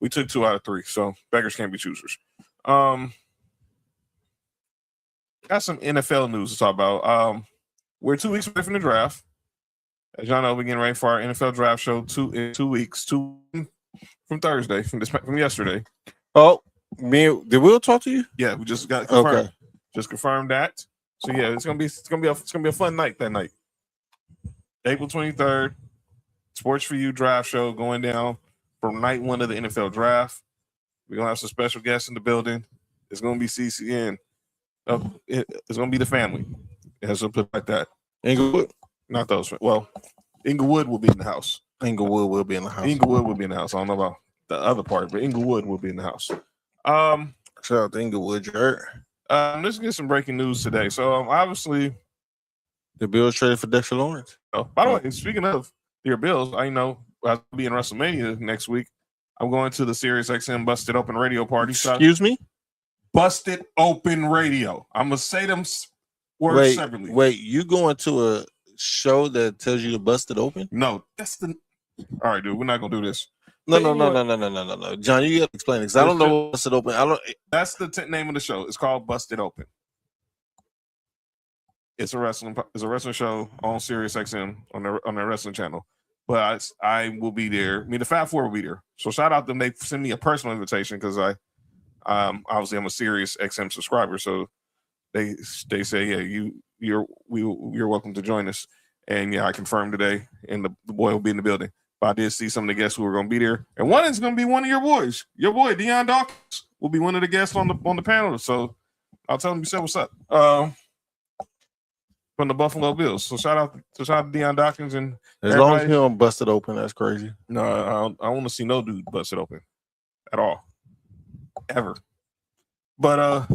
we took 2 out of 3. So beggars can't be choosers. Got some NFL news to talk about. We're 2 weeks away from the draft. As y'all know, we're getting ready for our NFL draft show in 2 weeks. 2 from Thursday, from yesterday. Oh, did Will talk to you? Yeah, we just got confirmed. Okay. Just confirmed that. So yeah, it's gonna be a fun night that night. April 23rd, Sports for You draft show going down for night 1 of the NFL draft. We're gonna have some special guests in the building. It's gonna be CCN. It's gonna be the family. It has to put like that. Inglewood? Not those. Well, Inglewood will be in the house. Inglewood will be in the house. Inglewood will be in the house. I don't know about the other part, but Inglewood will be in the house. Shout out to Inglewood, Jared. Let's get some breaking news today. So obviously the Bills traded for Dexter Lawrence. Oh, by the way, speaking of your Bills, I know I'll be in WrestleMania next week. I'm going to the SiriusXM Busted Open Radio party. Excuse me? Busted Open Radio. I'm gonna say them words separately. Wait, you going to a show that tells you to bust it open? No, that's the. All right, dude, we're not gonna do this. No. John, you gotta explain it because I don't know what Busted Open. That's the name of the show. It's called Busted Open. It's a wrestling show on SiriusXM on their wrestling channel. But I will be there. I mean, the Fab Four will be there. So shout out to them. They send me a personal invitation because obviously I'm a SiriusXM subscriber. So they say, yeah, you're welcome to join us. And yeah, I confirmed today, and the boy will be in the building. But I did see some of the guests who are going to be there, and one is going to be one of your boys. Your boy Deion Dawkins will be one of the guests on the panel. So I'll tell him you said what's up from the Buffalo Bills. So shout out to Deion Dawkins, and as long as he don't bust it open, that's crazy. No, I want to see no dude bust it open at all, ever. But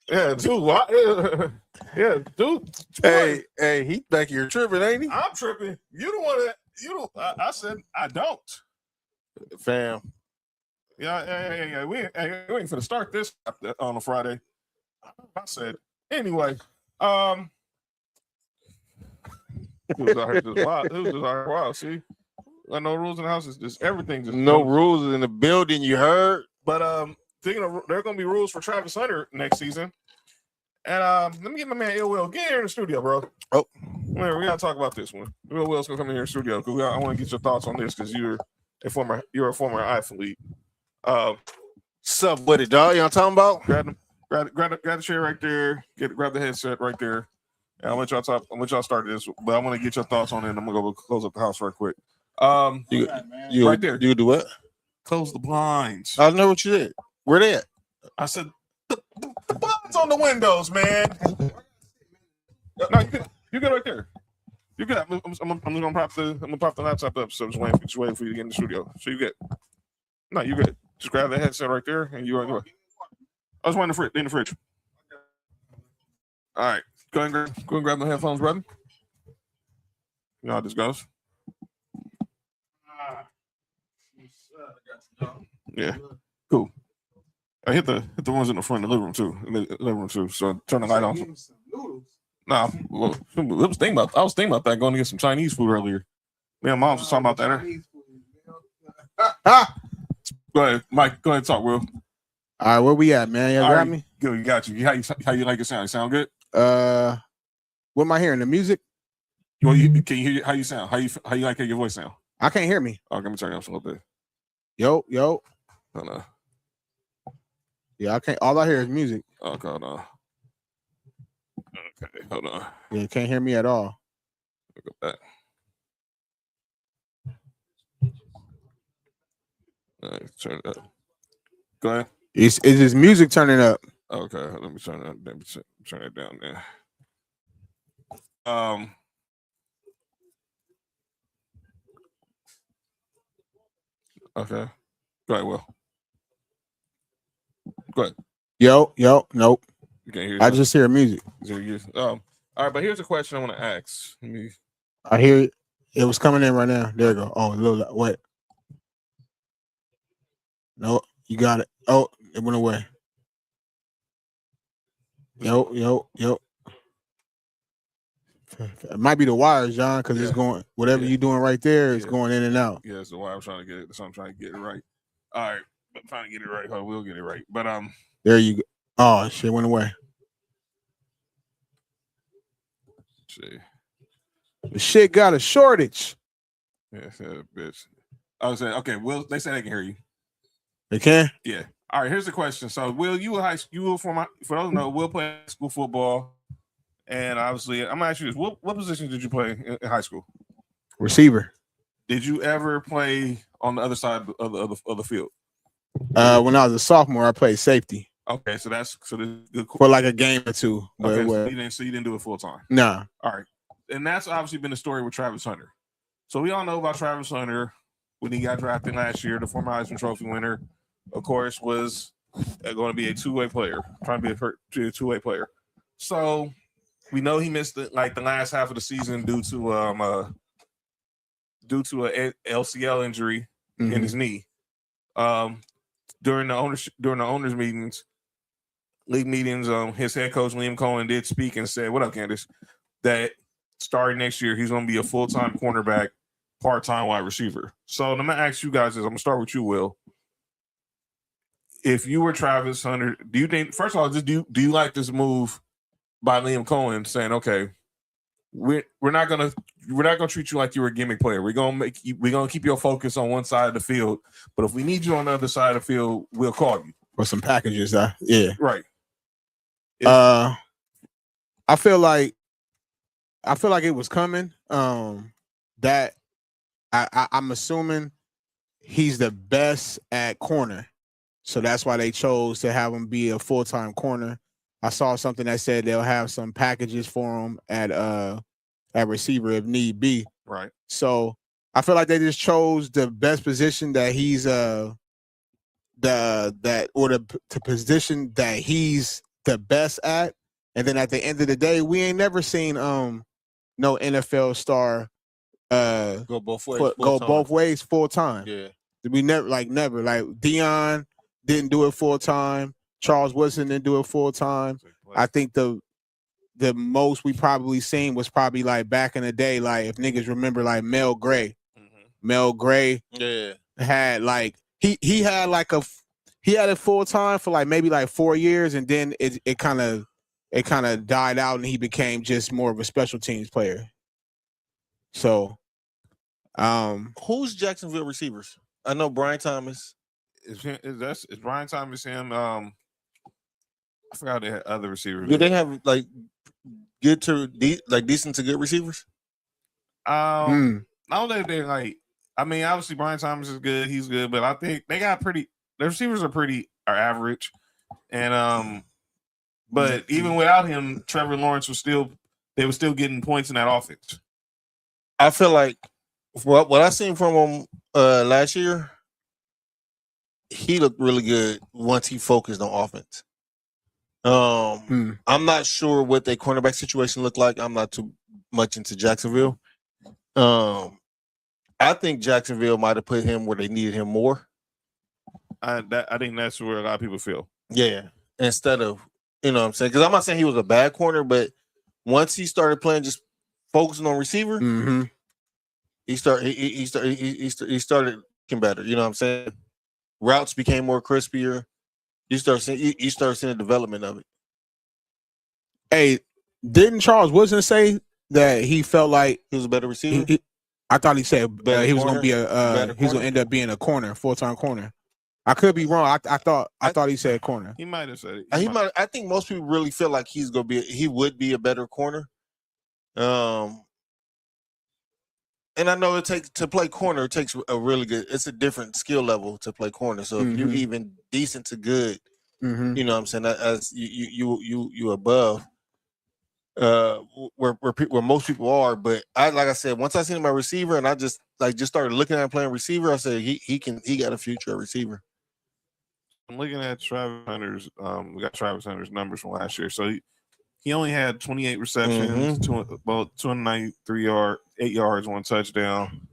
yeah, dude. Yeah, dude. Hey, he back here tripping, ain't he? I'm tripping. You don't want to. You don't. I said I don't. Fam. Yeah. We ain't finna start this on a Friday. I said anyway. It was out here just wild. It was just out here wild. See, like no rules in the house. It's just everything. Just no rules in the building. You heard? But thinking of there are gonna be rules for Travis Hunter next season. And let me get my man Ill Will. Get here in the studio, bro. Oh, man, we gotta talk about this one. Ill Will's gonna come in here in the studio because I want to get your thoughts on this because you're a former athlete. Sup with it, dog? You know what I'm talking about? Grab the chair right there. Grab the headset right there. And I'll let y'all start this, but I want to get your thoughts on it. And I'm gonna go close up the house right quick. You right there. You do what? Close the blinds. I know what you did. Where they at? I said the blinds on the windows, man. No, you get right there. You get. I'm gonna prop the laptop up. So I'm just waiting for you to get in the studio. So you get. No, you good. Just grab the headset right there, and you're on. I was one in the fridge. All right, go ahead and grab the headphones, brother. You know how this goes. Yeah, cool. I hit the ones in the front of the living room too. So turn the light on. Nah, well, I was thinking about that going to get some Chinese food earlier. Me and Mom was talking about that. Go ahead, Mike. Go ahead and talk, Will. All right, where we at, man? Y'all got me? Good, got you. How you like it sound? It sound good? What am I hearing? The music? Well, can you hear how you sound? How you like how your voice sound? I can't hear me. Oh, let me turn it up a little bit. Yo. Hold on. Yeah, I can't. All I hear is music. Okay, hold on. Okay, hold on. Yeah, can't hear me at all. Look at that. All right, turn it up. Go ahead. Is this music turning up? Okay, let me turn it up. Let me turn it down there. Okay. Go ahead, Will. Go ahead. Yo, nope. You can't hear. I just hear music. All right, but here's a question I want to ask. I hear it. It was coming in right now. There you go. Oh, a little. Wait. No, you got it. Oh, it went away. Yo. It might be the wires, John, because it's going. Whatever you're doing right there is going in and out. Yeah, that's the wire I'm trying to get it. So I'm trying to get it right. All right, I'm trying to get it right. We'll get it right. But there you go. Oh, shit went away. See. The shit got a shortage. Yeah, bitch. I was saying, okay, Will, they say they can hear you. They can? Yeah. All right, here's the question. So, Will, you were high school, for those who know, Will played high school football. And obviously, I'm gonna ask you this: what position did you play in high school? Receiver. Did you ever play on the other side of the field? When I was a sophomore, I played safety. Okay, so this is good for like a game or two. But okay, so you didn't do it full time. Nah. All right, and that's obviously been the story with Travis Hunter. So we all know about Travis Hunter when he got drafted last year, the former Heisman Trophy winner. Of course, was going to be a two-way player, trying to be a two-way player. So we know he missed the last half of the season due to a LCL injury in his knee. During the owners meetings, league meetings, his head coach Liam Cohen did speak and said, "What up, Candace?" That starting next year, he's going to be a full-time cornerback, part-time wide receiver. So I'm going to ask you guys this. I'm going to start with you, Will. If you were Travis Hunter, do you think? First of all, do you like this move by Liam Cohen saying, "Okay, we're not gonna treat you like you're a gimmick player. We're gonna keep your focus on one side of the field, but if we need you on the other side of the field, we'll call you for some packages." Yeah, right. I feel like it was coming. That I'm assuming he's the best at corner, so that's why they chose to have him be a full-time corner. I saw something that said they'll have some packages for him at receiver if need be. Right. So I feel like they just chose the best position that he's the position that he's the best at. And then at the end of the day, we ain't never seen no NFL star go both ways full time. Yeah. We never like Deion didn't do it full time. Charles Woodson didn't do it full time. I think the most we probably seen was probably like back in the day, like if niggas remember like Mel Gray. Mel Gray had like he had it full time for like maybe like 4 years, and then it kind of died out and he became just more of a special teams player. So who's Jacksonville receivers? I know Brian Thomas. Is Brian Thomas him? I forgot they had other receivers. Do they have like decent to good receivers? I don't know if they like. I mean, obviously Brian Thomas is good. He's good, but I think they got their receivers are average, and but even without him, Trevor Lawrence was still getting points in that offense. I feel like what I seen from him last year, he looked really good once he focused on offense. I'm not sure what their cornerback situation looked like. I'm not too much into Jacksonville. I think Jacksonville might have put him where they needed him more. I think that's where a lot of people feel. Yeah, instead of, you know what I'm saying? Because I'm not saying he was a bad corner, but once he started playing just focusing on receiver, he started looking better. You know what I'm saying? Routes became more crispier. You start seeing the development of it. Hey, didn't Charles Woodson say that he felt like He was a better receiver? I thought he said he was going to be he's going to end up being a corner, full-time corner. I could be wrong. I thought he said corner. He might have said it. I think most people really feel like he would be a better corner. And I know to play corner, it takes it's a different skill level to play corner. So if you're even decent to good, you know what I'm saying, as you above where most people are. But like I said, once I seen him at receiver and I just started looking at him playing receiver, I said he got a future at receiver. I'm looking at Travis Hunter's. We got Travis Hunter's numbers from last year. So he only had 28 receptions, about 293 8 yards, 1 touchdown,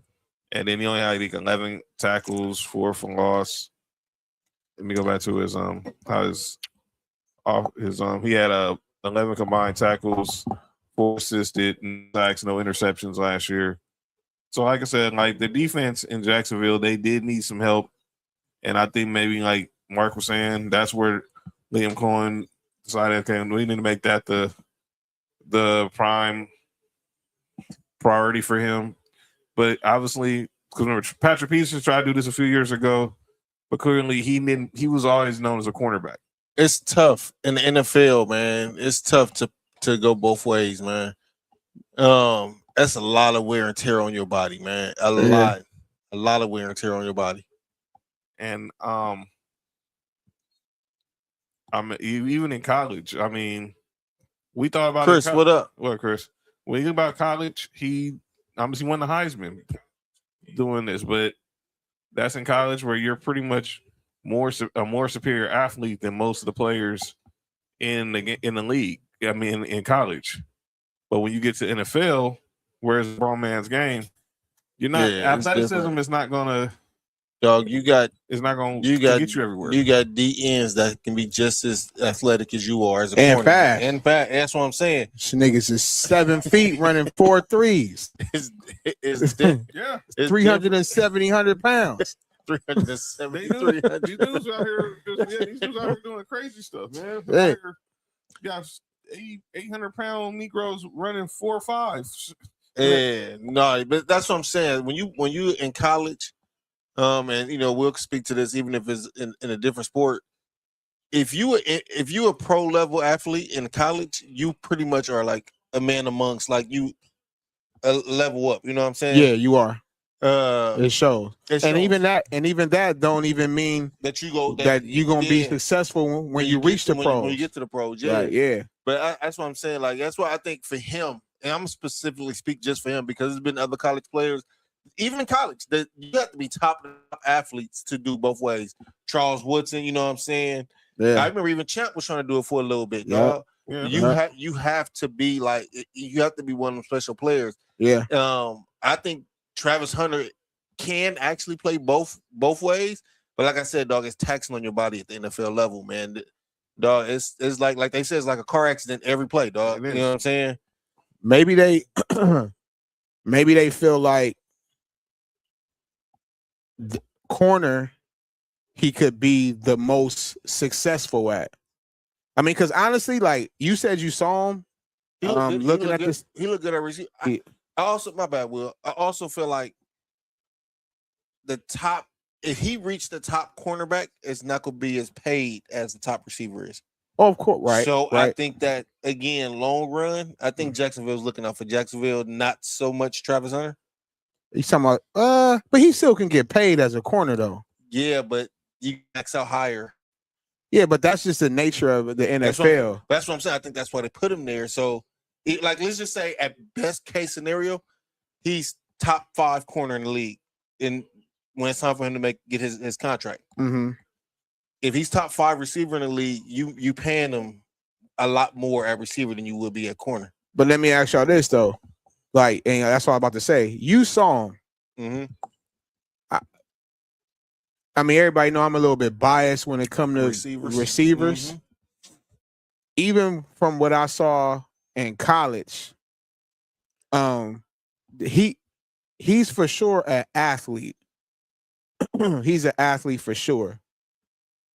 and then he only had like 11 tackles, 4 for loss. Let me go back to his he had 11 combined tackles, 4 assisted, sacks, no interceptions last year. So like I said, like the defense in Jacksonville, they did need some help, and I think maybe like Mark was saying, that's where Liam Cohen decided, okay, we need to make that the prime priority for him. But obviously, because remember, Patrick Peterson tried to do this a few years ago, but clearly he was always known as a cornerback. It's tough in the NFL, man. It's tough to go both ways, man. That's a lot of wear and tear on your body, man. A lot of wear and tear on your body. And even in college, I mean, we thought about Chris. What up? What, Chris? When you think about college, he obviously won the Heisman doing this, but that's in college where you're pretty much a more superior athlete than most of the players in the league. I mean, in college, but when you get to NFL, where's the grown man's game? You're not athleticism is not gonna. Dog, it's not going to get you everywhere. You got DNs that can be just as athletic as you are as a corner. Fast. And fast. That's what I'm saying. This niggas is 7 feet running 4 threes. It's 300 pounds. 370. These dudes out here doing crazy stuff, man. You got 800-pound Negroes running 4 or 5. Yeah, no, but that's what I'm saying. When you in college. And you know, we'll speak to this even if it's in a different sport. If you a pro level athlete in college, you pretty much are like a man amongst, like you level up. You know what I'm saying? Yeah, you are. It shows. And even that don't even mean that you're gonna be successful when you reach the pros. When you get to the pros, yeah. Right, yeah. But that's what I'm saying. Like that's why I think for him, and I'm specifically speak just for him because there's been other college players. Even in college, that you have to be top athletes to do both ways. Charles Woodson, you know what I'm saying? Yeah. I remember even Champ was trying to do it for a little bit. Yeah. You have to be like one of them special players. Yeah. I think Travis Hunter can actually play both ways, but like I said, dog, it's taxing on your body at the NFL level, man. Dog, it's like they said, it's like a car accident every play, dog. You know what I'm saying? Maybe they feel like the corner he could be the most successful at. I mean, because honestly, like you said, you saw him. He looked good at receiver. I also, my bad, Will. I also feel like if he reached the top cornerback, it's not gonna be as paid as the top receiver is. Oh, of course, right. So right. I think that again, long run, I think Jacksonville's looking out for Jacksonville, not so much Travis Hunter. He's talking about, but he still can get paid as a corner, though. Yeah, but you max out higher. Yeah, but that's just the nature of the NFL. That's what I'm saying. I think that's why they put him there. So, like, let's just say at best case scenario, he's top 5 corner in the league, when it's time for him to get his contract. Mm-hmm. if he's top 5 receiver in the league, you paying him a lot more at receiver than you would be at corner. But let me ask y'all this though, like, and that's what I'm about to say. You saw him. Mm-hmm. I mean, everybody know I'm a little bit biased when it comes to receivers. Mm-hmm. Even from what I saw in college, he's for sure an athlete. He's an athlete for sure.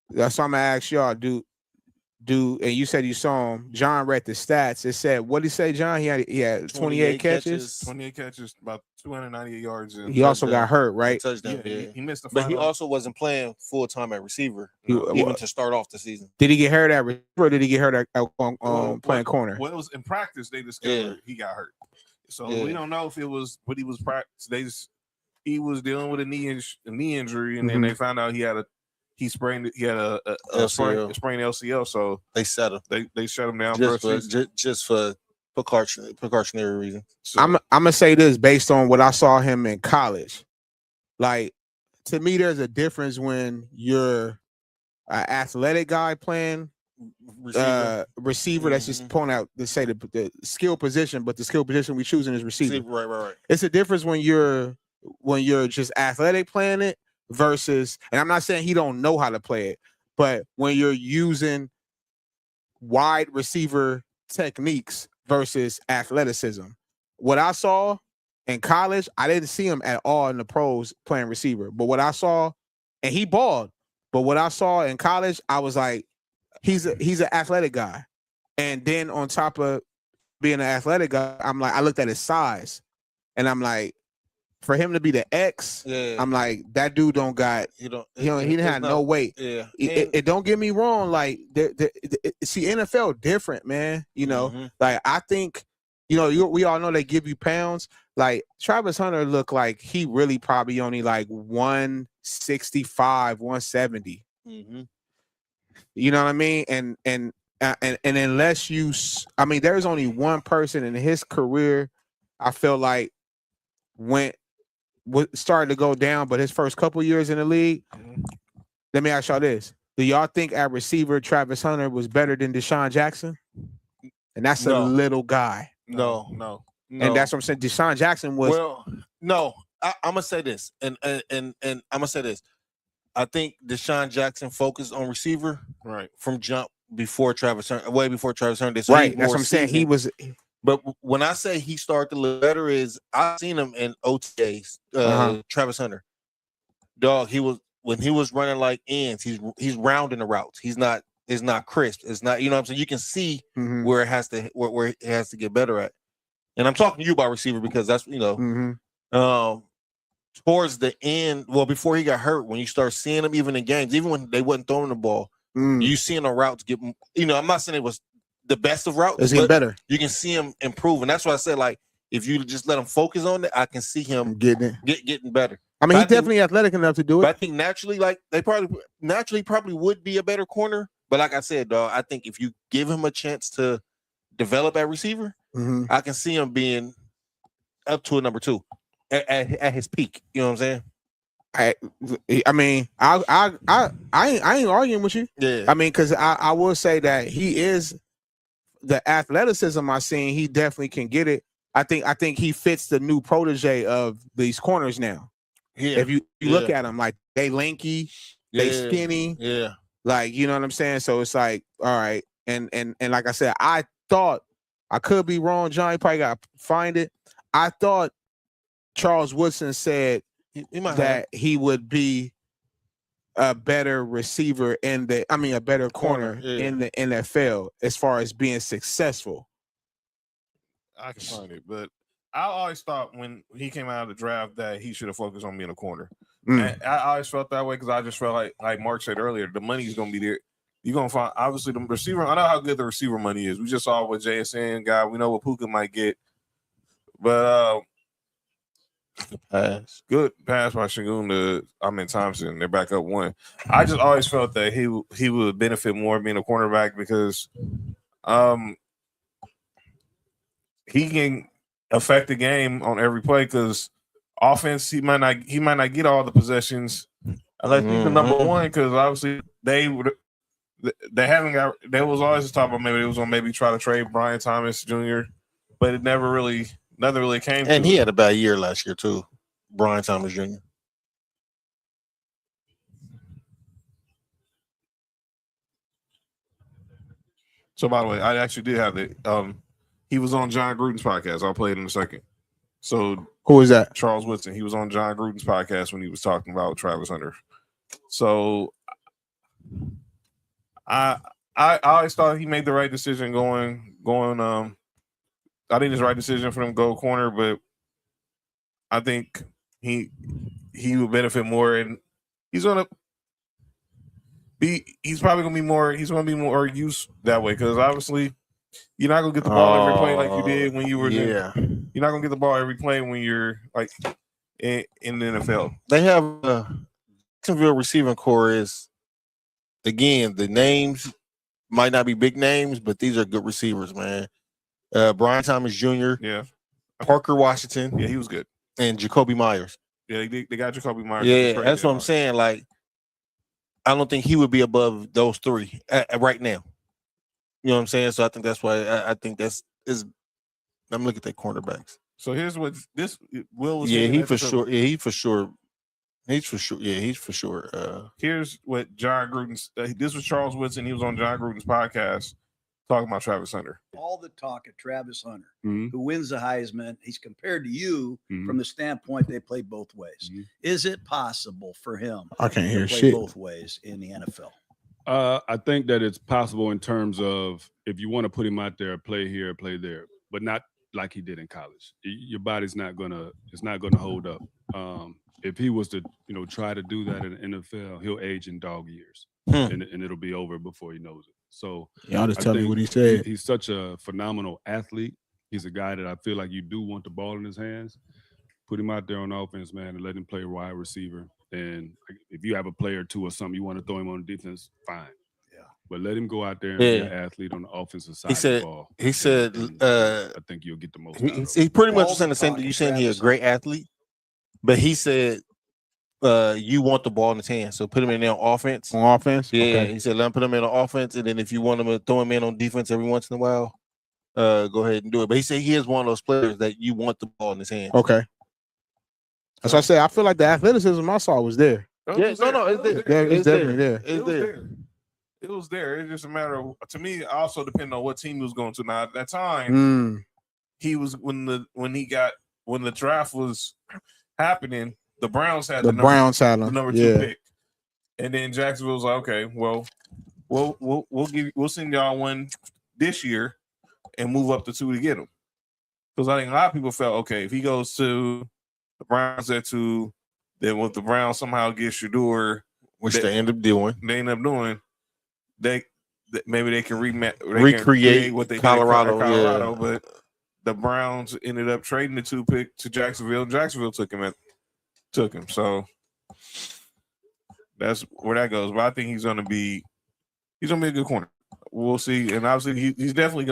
That's why I'm gonna ask y'all, and you said you saw him. John read the stats. It said, what did he say, John? He had 28 catches. 28 catches, about 298 yards. And he also got hurt, right? Touchdown, He missed the but final. he also wasn't playing full time at receiver, even to start off the season. Did he get hurt at receiver or did he get hurt at playing corner? Well, it was in practice they discovered he got hurt. So we don't know if it was what he was practice. He was dealing with a knee injury, and then they found out he had a sprained LCL. So they set him. They shut him down just for precautionary reasons. So, I'm gonna say this based on what I saw him in college. Like, to me, there's a difference when you're an athletic guy playing receiver that's just pulling out to say the skill position, but the skill position we choosing is receiver. Right. It's a difference when you're just athletic playing it versus, and I'm not saying he don't know how to play it, but when you're using wide receiver techniques versus athleticism. What I saw in college, I didn't see him at all in the pros playing receiver. But what I saw, and he balled, but what I saw in college, I was like, he's an athletic guy. And then on top of being an athletic guy, I looked at his size, and I'm like, for him to be the X, I'm like, that dude don't got, he didn't have no weight. Yeah. It don't get me wrong. Like, see, NFL different, man. Like, I think, we all know they give you pounds. Like, Travis Hunter looked like he really probably only like 165, 170. Mm-hmm. You know what I mean? And unless there's only one person in his career I feel like started to go down, but his first couple years in the league. Let me ask y'all this: do y'all think at receiver Travis Hunter was better than Deshaun Jackson? And that's a little guy. No. And that's what I'm saying. Deshaun Jackson was. Well, no. I'm gonna say this, and I'm gonna say this. I think Deshaun Jackson focused on receiver from jump before Travis Hunter, way before Travis Hunter did. So right. That's what I'm saying. He was. But when I say he started to look better, is I've seen him in OTAs. Travis Hunter, dog. When he was running like ends. He's rounding the routes. It's not crisp. It's not. You know what I'm saying? You can see where it has to get better at. And I'm talking to you about receiver because that's towards the end. Well, before he got hurt, when you start seeing him even in games, even when they wasn't throwing the ball, you seeing the routes get. I'm not saying it was the best of routes. It's getting better. You can see him improve, and that's why I said, like, if you just let him focus on it, I can see him getting better. I mean, he's definitely athletic enough to do it. But I think naturally, like, they probably would be a better corner. But like I said, dog, I think if you give him a chance to develop at receiver, I can see him being up to a number 2 at his peak. You know what I'm saying? I mean, I ain't arguing with you. Yeah. I mean, because I will say that he is the athleticism I seen. He definitely can get it. I think he fits the new protege of these corners now. Yeah. If you look at them, like, they lanky, they skinny. Yeah. Like, you know what I'm saying? So it's like, all right. And like I said, I thought, I could be wrong, John. You probably got to find it. I thought Charles Woodson said that he would be a better receiver a better corner in the NFL as far as being successful. I can find it, but I always thought when he came out of the draft that he should have focused on being a corner. And I always felt that way because I just felt like Mark said earlier, the money's going to be there. You're going to find, obviously, the receiver. I know how good the receiver money is. We just saw what JSN got. We know what Puka might get. But good pass by Şengün to Thompson. They're back up 1. I just always felt that he would benefit more being a cornerback because he can affect the game on every play because offense he might not get all the possessions unless he's the number 1 because obviously they haven't got. There was always a talk about maybe they was gonna try to trade Brian Thomas Jr., but it nothing really came. And to he it. had a bad year last year too. Brian Thomas Jr. So by the way, I actually did have it. He was on John Gruden's podcast. I'll play it in a second. So Who is that? Charles Woodson. He was on John Gruden's podcast when he was talking about Travis Hunter. So I always thought he made the right decision going. I think it's the right decision for them to go corner, but I think he would benefit more, and he's probably gonna be more used that way because obviously you're not gonna get the ball every play like you did when you were Yeah. You're not gonna get the ball every play when you're like in the NFL. They have Jacksonville receiving core is, again, the names might not be big names, but these are good receivers, man. Brian Thomas Jr., Yeah, Parker Washington, yeah, he was good. and Jacoby Myers. Yeah, they got Jacoby Myers. Yeah, that's what I'm saying. Like, I don't think he would be above those three right now. You know what I'm saying? So I think that's why I think that's is. I'm looking at their cornerbacks. So here's what this Will was. Yeah, he for sure. Yeah, he's for sure. He's for sure. Yeah, he's for sure. Here's what John Gruden's. This was Charles Woodson. He was on John Gruden's podcast talking about Travis Hunter. All the talk of Travis Hunter, Mm-hmm. who wins the Heisman, he's compared to you Mhm. from the standpoint they play both ways. Mhm. Is it possible for him I can't to hear play shit. both ways in the NFL? I think that it's possible in terms of if you want to put him out there, play here, play there, but not like he did in college. Your body's not gonna hold up. If he was to, try to do that in the NFL, he'll age in dog years, and it'll be over before he knows it. So Y'all just I tell me think what he said. He's such a phenomenal athlete. He's a guy that I feel like you do want the ball in his hands. Put him out there on offense, man, and let him play wide receiver. And if you have a player or two or something you want to throw him on defense, fine. Yeah. But let him go out there and be an athlete on the offensive side of the ball. He said, And I think you'll get the most out of it. he pretty much All was saying the same talk thing. You of saying he's Travis a great athlete, but he said, you want the ball in his hands, so put him in there on offense. On offense? Yeah, Okay. he said let him put him in on offense, and then if you want him to throw him in on defense every once in a while, go ahead and do it. But he said he is one of those players that you want the ball in his hands. Okay. That's what I said. I feel like the athleticism I saw was there. Yeah, no, it's there. Yeah, it's definitely there. It's there. It was there. It's just a matter of, to me, it also depended on what team he was going to. Now at that time, he was when the draft was happening, the Browns had The Browns had the him. number 2 Yeah. pick, and then Jacksonville was like, okay, well, we'll send y'all one this year and move up to 2 to get him. Because I think a lot of people felt, okay, if he goes to the Browns at 2, then what the Browns somehow get Shador, Which they end up doing. Maybe they can Recreate what they Colorado, did in Colorado, yeah. but the Browns ended up trading the 2 pick to Jacksonville. Jacksonville took him. So that's where that goes. But I think he's gonna be a good corner. We'll see. And obviously he's definitely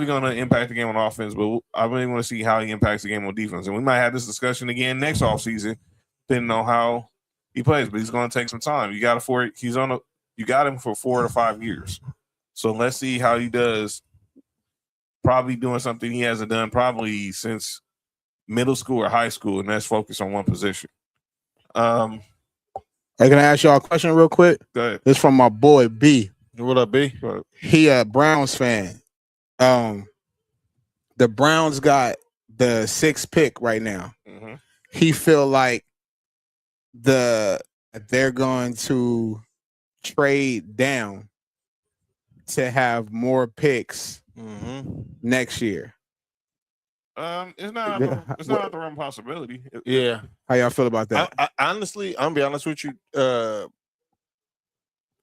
gonna impact the game on offense, but I really want to see how he impacts the game on defense. And we might have this discussion again next offseason, depending on how he plays, but he's gonna take some time. You got him for 4 to 5 years. So let's see how he does. Probably doing something he hasn't done probably since middle school or high school, and that's focus on one position. Hey, can I ask y'all a question real quick? Go ahead. This from my boy B. What up, B? He a Browns fan. The Browns got the 6th pick right now. Mm-hmm. He feel like they're going to trade down to have more picks next year. It's not out the realm of possibility. Yeah. How y'all feel about that? I honestly, I'm gonna be honest with you.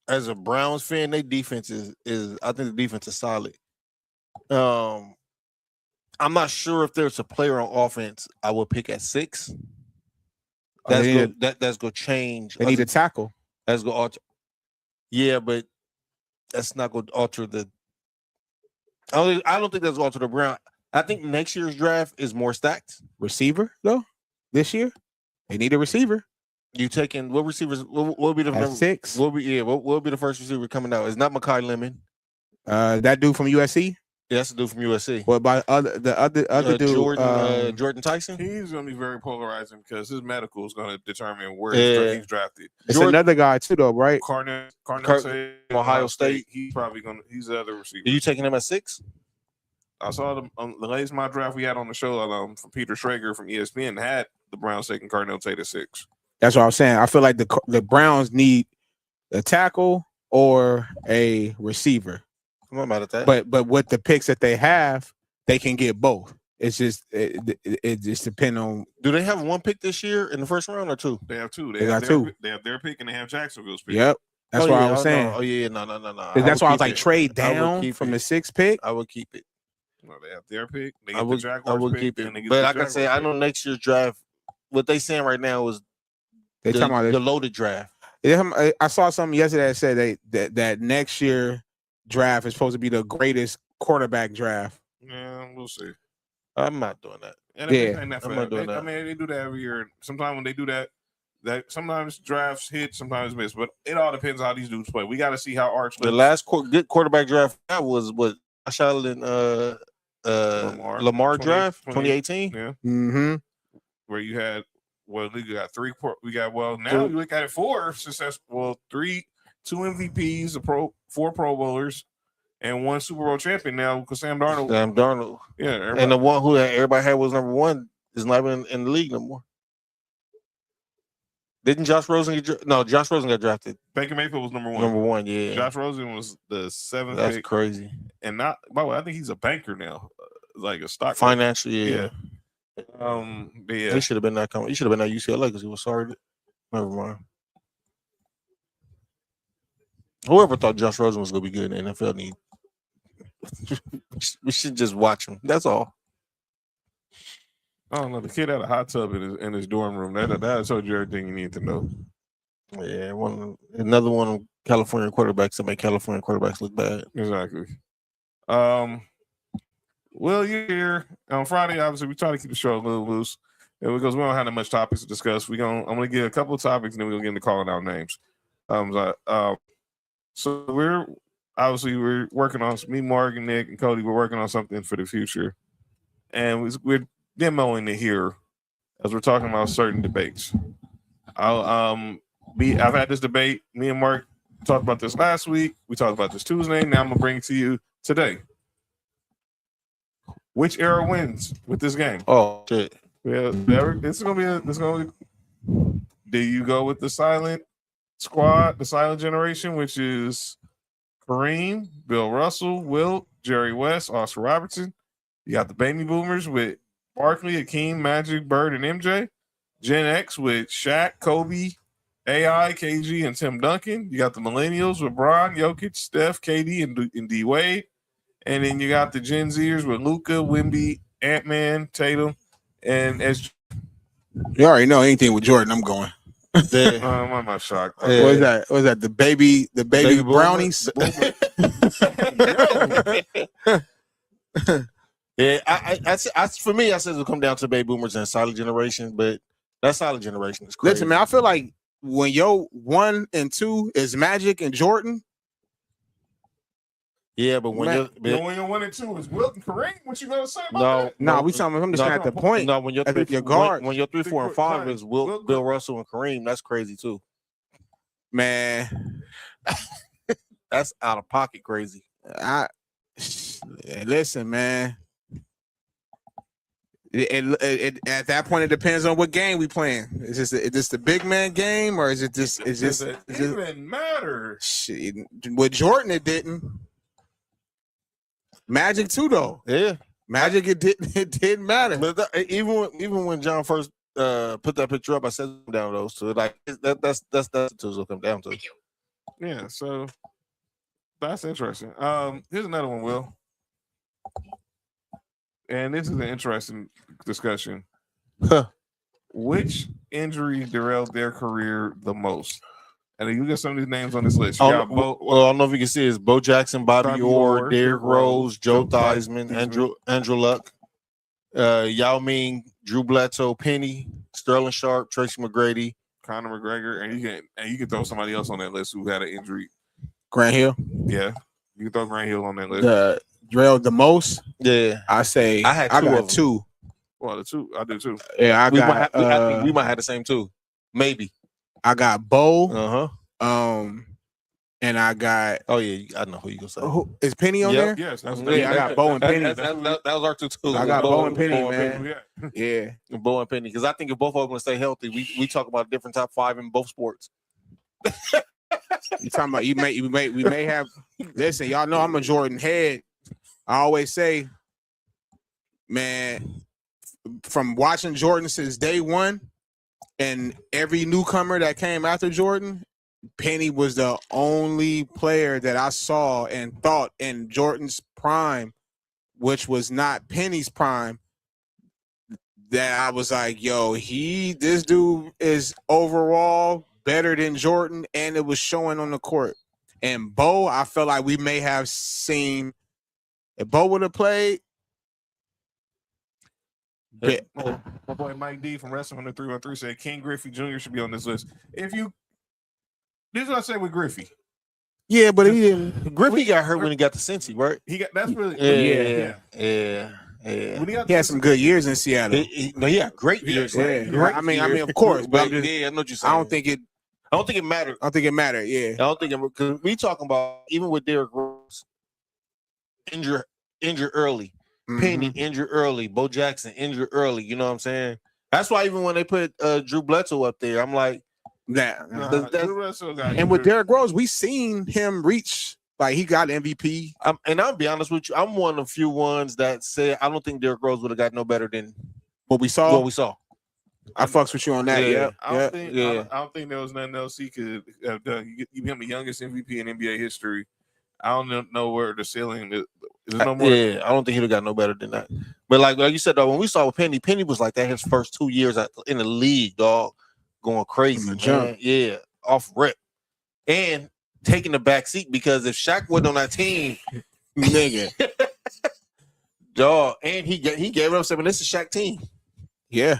As a Browns fan, their defense is I think the defense is solid. I'm not sure if there's a player on offense I would pick at 6. That's gonna change. They need a tackle. That's gonna alter. Yeah, but that's not gonna alter the. I don't think that's gonna alter the Brown. I think next year's draft is more stacked. Receiver though. This year, they need a receiver. You taking what receivers? What will be the At number? 6. What will be the first receiver coming out? It's not Mekhi Lemon. That dude from USC. Yeah, that's the dude from USC. What about the other dude? Jordan Tyson. He's going to be very polarizing because his medical is going to determine where he's drafted. It's another guy too, though, right? Cornell Ohio State. He's probably going to. He's the other receiver. Are you taking him at 6? I saw the latest mock draft we had on the show from Peter Schrager from ESPN had the Browns taking Cardinal Tate at 6. That's what I'm saying. I feel like the Browns need a tackle or a receiver. I'm not mad at that. But with the picks that they have, they can get both. It's just it just depends on. Do they have 1 pick this year in the first round or 2? They have 2. They got 2. They have their pick and they have Jacksonville's pick. Yep, that's what I was saying. No. Oh yeah, no. That's why I was like trade down from the 6th pick. I would keep it. No, they have their pick. They get the Jaguars I would pick, keep and they it. get But the like I Jaguars say, I pick. know next year's draft. What they saying right now is They talking about the loaded draft. I saw something yesterday that said that next year draft is supposed to be the greatest quarterback draft. Yeah, we'll see. I'm not doing that. And Yeah, I'm not doing that. I mean, they do that every year. Sometimes when they do that sometimes drafts hit, sometimes miss. But it all depends on how these dudes play. We got to see how Arch The looks. last good quarterback draft was what Josh Allen Lamar draft 2018. Yeah, Mm-hmm. where you had you got 3. We got now you look at it 4 successful. 2 MVPs, 4 Pro Bowlers, and 1 Super Bowl champion now because Sam Darnold. Yeah, and the one who everybody had was number 1 is not even in the league no more. Didn't Josh Rosen Josh Rosen got drafted. Baker Mayfield was number 1. Number 1, yeah. Josh Rosen was the 7th. That's pick. crazy. And not by the way, I think he's a banker now, like a stock Financially, yeah. But yeah, He should have been that. He should have been at UCLA because he was sorry. Never mind. Whoever thought Josh Rosen was going to be good in the NFL, we should just watch him. That's all. I don't know. The kid had a hot tub in his dorm room. That told you everything you need to know. Yeah, another one of California quarterbacks that make California quarterbacks look bad. Exactly. Well, you're here on Friday. Obviously, we try to keep the show a little loose, and because we don't have that much topics to discuss. I'm gonna get a couple of topics, and then we're gonna get into calling out names. So we're working on me, Mark, and Nick, and Cody. We're working on something for the future, and we're demoing it here as we're talking about certain debates. I've had this debate. Me and Mark talked about this last week. We talked about this Tuesday. Now I'm gonna bring it to you today. Which era wins with this game? Oh shit! Yeah, this is gonna be. Do you go with the silent squad, the silent generation, which is Kareem, Bill Russell, Wilt, Jerry West, Oscar Robertson? You got the baby boomers with Barkley, Hakeem, Magic, Bird, and MJ. Gen X with Shaq, Kobe, AI, KG, and Tim Duncan. You got the millennials with Bron, Jokic, Steph, KD, and D Wade. And then you got the Gen Zers with Luka, Wemby, Ant-Man, Tatum, and SG. You already know anything with Jordan. I'm going. I'm not shocked. What is that? What is that? The baby brownies. Yeah, I for me, I said it'll come down to baby boomers and silent generation, but that silent generation is crazy. Listen, man, I feel like when your 1 and 2 is Magic and Jordan. Yeah, but when you're 1 and 2 is Wilt and Kareem, what you gonna say about that? No, we talking. I'm just at the point. No, when your 3, guard, when your 3, 4, and 5 is Wilt, Bill Russell, and Kareem, that's crazy too. Man, that's out of pocket crazy. Listen, man. It at that point it depends on what game we playing. Is this the big man game or is it just? Does it even matter? Shit, with Jordan it didn't. Magic too though. Yeah, Magic it didn't matter. But even when John first put that picture up, I said down those two. Like that's the two will come down to. Yeah, so that's interesting. Here's another one, Will. And this is an interesting discussion. Which injury derailed their career the most? And you get some of these names on this list. I don't know if you can see it. It's Bo Jackson, Bobby Orr, Derrick Rose, Joe Theismann, Andrew Luck, Yao Ming, Drew Bledsoe, Penny, Sterling Sharp, Tracy McGrady, Conor McGregor, and you can throw somebody else on that list who had an injury. Grant Hill. Yeah, you can throw Grant Hill on that list. The most. Yeah, I say I got got two. Well, the two I do too. Yeah, I think we might have the same too. Maybe. I got Bo. And I got. Oh yeah, I know who you gonna say. Is Penny on there? Yes, I got Bo and Penny. That was our two too. I got Bo and Penny, Bo man. Penny, Yeah, Bo and Penny, because I think if both of them gonna stay healthy, we talk about a different top 5 in both sports. You talking about we may have. Listen, y'all know I'm a Jordan head. I always say, man, from watching Jordan since day one, and every newcomer that came after Jordan, Penny was the only player that I saw and thought in Jordan's prime, which was not Penny's prime, that I was like, yo, this dude is overall better than Jordan, and it was showing on the court. And Bo, I felt like we may have seen, if Bo would have played. My boy Mike D from Wrestling on the 313 said King Griffey Jr. should be on this list. This is what I say with Griffey. Yeah, but he didn't. Griffey got hurt when he got to Cincy, right? That's really Yeah. He had some good years in Seattle. He had great years. Yeah. I mean, of course, but I'm just, I know what you're saying. I don't think it mattered. I don't think it mattered. Yeah, I don't think it, because we talking about even with Derrick Rose injured early, Penny injured early, Bo Jackson injured early. You know what I'm saying? That's why even when they put Drew Bledsoe up there, I'm like, and with Derrick Rose, we seen him reach. Like, he got MVP. And I'll be honest with you, I'm one of the few ones that said I don't think Derrick Rose would have got no better than what we saw. I fucks with you on that. Yeah. I don't think there was nothing else he could have done. You become the youngest MVP in NBA history. I don't know where the ceiling is. No more. Yeah, I don't think he'd have got no better than that. But like you said, though, when we saw with Penny was like that his first 2 years in the league, dog, going crazy. Yeah, off rip. And taking the back seat, because if Shaq wasn't on that team, nigga, dog, and he gave it up saying, "This is Shaq team." Yeah,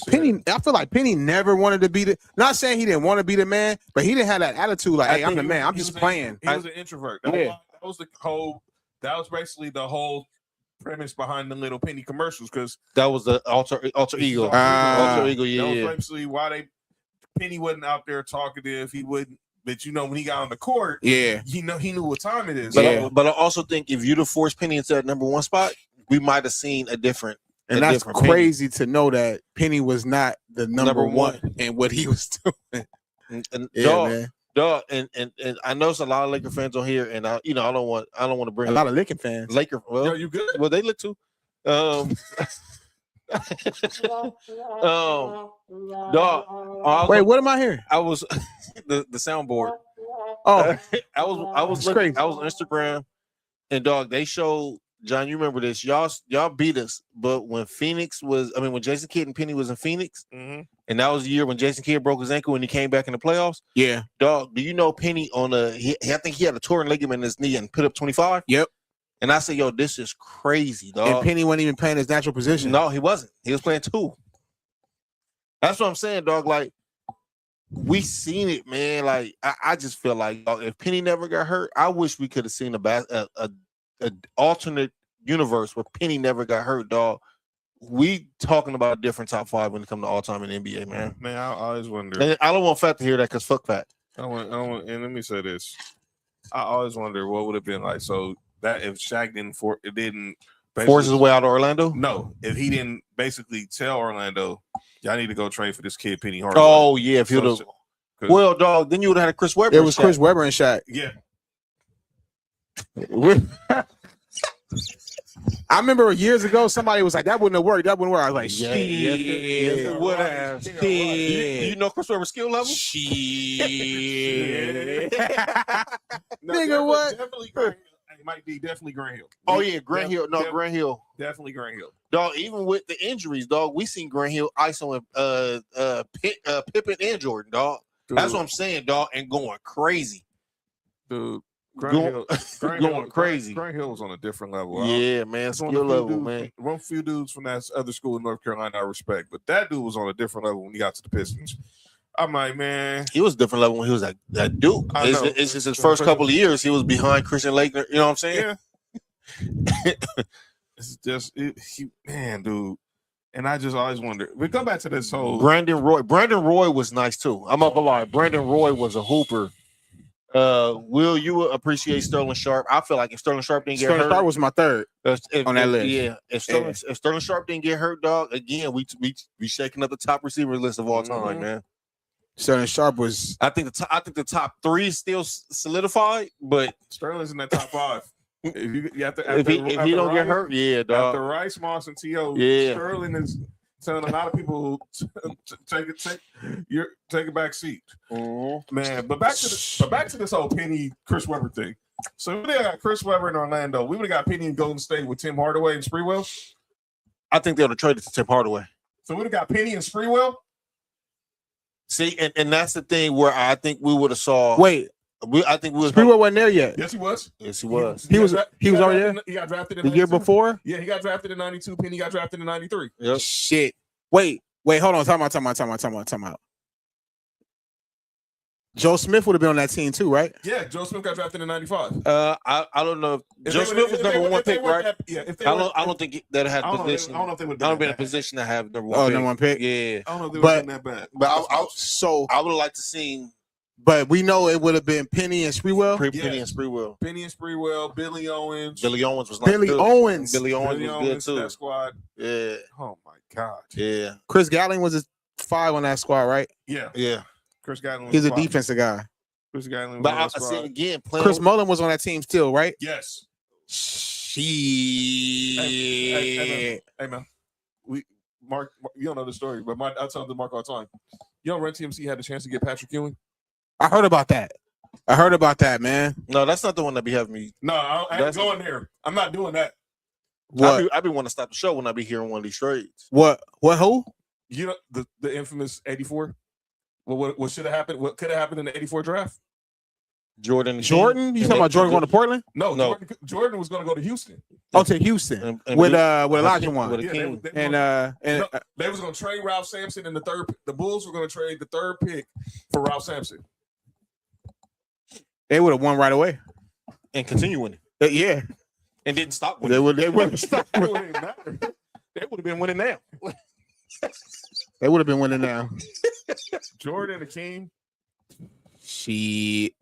Penny. I feel like Penny never wanted to be the. Not saying he didn't want to be the man, but he didn't have that attitude. Like, hey, I'm the man. I'm just playing. He was an introvert. That was basically the whole premise behind the Little Penny commercials, because that was the alter ego. Alter ego. Yeah, that was basically why Penny wasn't out there talkative. He wouldn't. But when he got on the court, he knew what time it is. But I also think if you'd have forced Penny into that number 1 spot, we might have seen a different. And that's crazy to know that Penny was not the number one in what he was doing. And dog, and I know there's a lot of Laker fans on here, and I don't want to bring a lot of Laker fans. Well, you good? Well, they look too. Dog. Wait, what am I hearing? I was the soundboard. Oh, I was looking, I was on Instagram, and dog, they showed John. You remember this? Y'all beat us, but when when Jason Kidd and Penny was in Phoenix, and that was the year when Jason Kidd broke his ankle and he came back in the playoffs. Yeah, dog. Do you know Penny I think he had a torn ligament in his knee and put up 25. Yep. And I said, yo, this is crazy, dog. And Penny wasn't even playing his natural position. No, he wasn't. He was playing 2. That's what I'm saying, dog. Like, we seen it, man. Like, I just feel like, dog, if Penny never got hurt, I wish we could have seen a alternate universe where Penny never got hurt, dog. We talking about a different top 5 when it comes to all time in the NBA, man. Man, I always wonder. And I don't want Fat to hear that, because fuck Fat. I don't want. And let me say this: I always wonder what would have been like. So that if Shaq didn't force his way out of Orlando? No, if he didn't basically tell Orlando, y'all need to go trade for this kid Penny Hardaway. Oh yeah, if you'd have. Well, dog, then you would have had a Chris Webber. It was Chris Webber and Shaq. Yeah. I remember years ago somebody was like, "That wouldn't have worked. That wouldn't work." I was like, "Shit, it would have." You know Chris Webber's skill level? Shit. Nigga, what? Definitely Grant Hill. Oh yeah, Grant Hill. No, Grant Hill. Definitely Grant Hill. Dog, even with the injuries, dog, we seen Grant Hill isoing Pippen and Jordan, dog. Dude. That's what I'm saying, dog, and going crazy. Dude. Going crazy. Grant Hill was on a different level. Yeah, man. Skill level, man. One few dudes from that other school in North Carolina I respect, but that dude was on a different level when he got to the Pistons. I'm like, man, He was a different level when he was at Duke. I know. It's just his first couple of years. He was behind Christian Laettner. You know what I'm saying? yeah. It's just man, dude. And I just always wonder. We go back to this whole Brandon Roy was nice too. I'm not gonna lie. Brandon Roy was a hooper. Will you appreciate Sterling Sharp? I feel like if Sterling Sharp didn't get hurt, Sharp was my third on that list. Yeah, if Sterling Sharp didn't get hurt, dog, again we shaking up the top receiver list of all time, man. Sterling Sharp was. I think the top 3 is still solidified, but Sterling's in that top 5. If you have to, if he don't get hurt, yeah, dog. After Rice, Moss, and T.O., Yeah. Sterling is telling a lot of people take a back seat, man. But back to this whole Penny Chris Webber thing. So we got Chris Webber in Orlando. We would have got Penny in Golden State with Tim Hardaway and Sprewell. I think they would have traded to Tim Hardaway. So we'd have got Penny and Sprewell. See, and that's the thing where I think we would have saw. Wait, I think we was. Sprewell wasn't there yet. Yes, he was. Yes, he was. He was already there. He got drafted in The year 92. before. Yeah, he got drafted in 92. Penny got drafted in 93. Yep. Shit. Wait. Hold on. Time out. Joe Smith would have been on that team too, right? Yeah, Joe Smith got drafted in 95. I don't know if Joe Smith was number 1 pick, right? I don't think that had position. I don't know if they would have been in a position to have number 1 pick. Number 1 pick. Yeah. I don't know if they would have been that bad. But I would have liked to seen. But we know it would have been Penny and Sprewell. Penny and Sprewell. Penny and Sprewell, Billy Owens. Billy Owens was nice. Billy too. Owens. Billy Owens was good too. That squad. Yeah. Oh my God. Yeah. Chris Gatling was a 5 on that squad, right? Yeah. Yeah. Chris Gatling. He's a defensive guy. Chris Gatling. But I see again. Chris Mullen was on that team still, right? Yes. She. Hey man. Mark, you don't know the story, but I tell the Mark all the time. You know, Run TMC had the chance to get Patrick Ewing. I heard about that, man. No, that's not the one that be having me. No, I ain't going there. I'm not doing that. What? I be wanting to stop the show when I be hearing one of these trades. What? Who? You know the infamous 84. What should have happened? What could have happened in the 84 draft? Jordan? You talking about Jordan going to Portland? No. Jordan was going to go to Houston. Oh, to Houston with Elijah Wan. They was going to trade Ralph Sampson in the third. The Bulls were going to trade the third pick for Ralph Sampson. They would have won right away and continue winning. Yeah, and didn't stop winning. They wouldn't stop. It wouldn't matter. They would have been winning now. They would have been winning now. Jordan Akeem.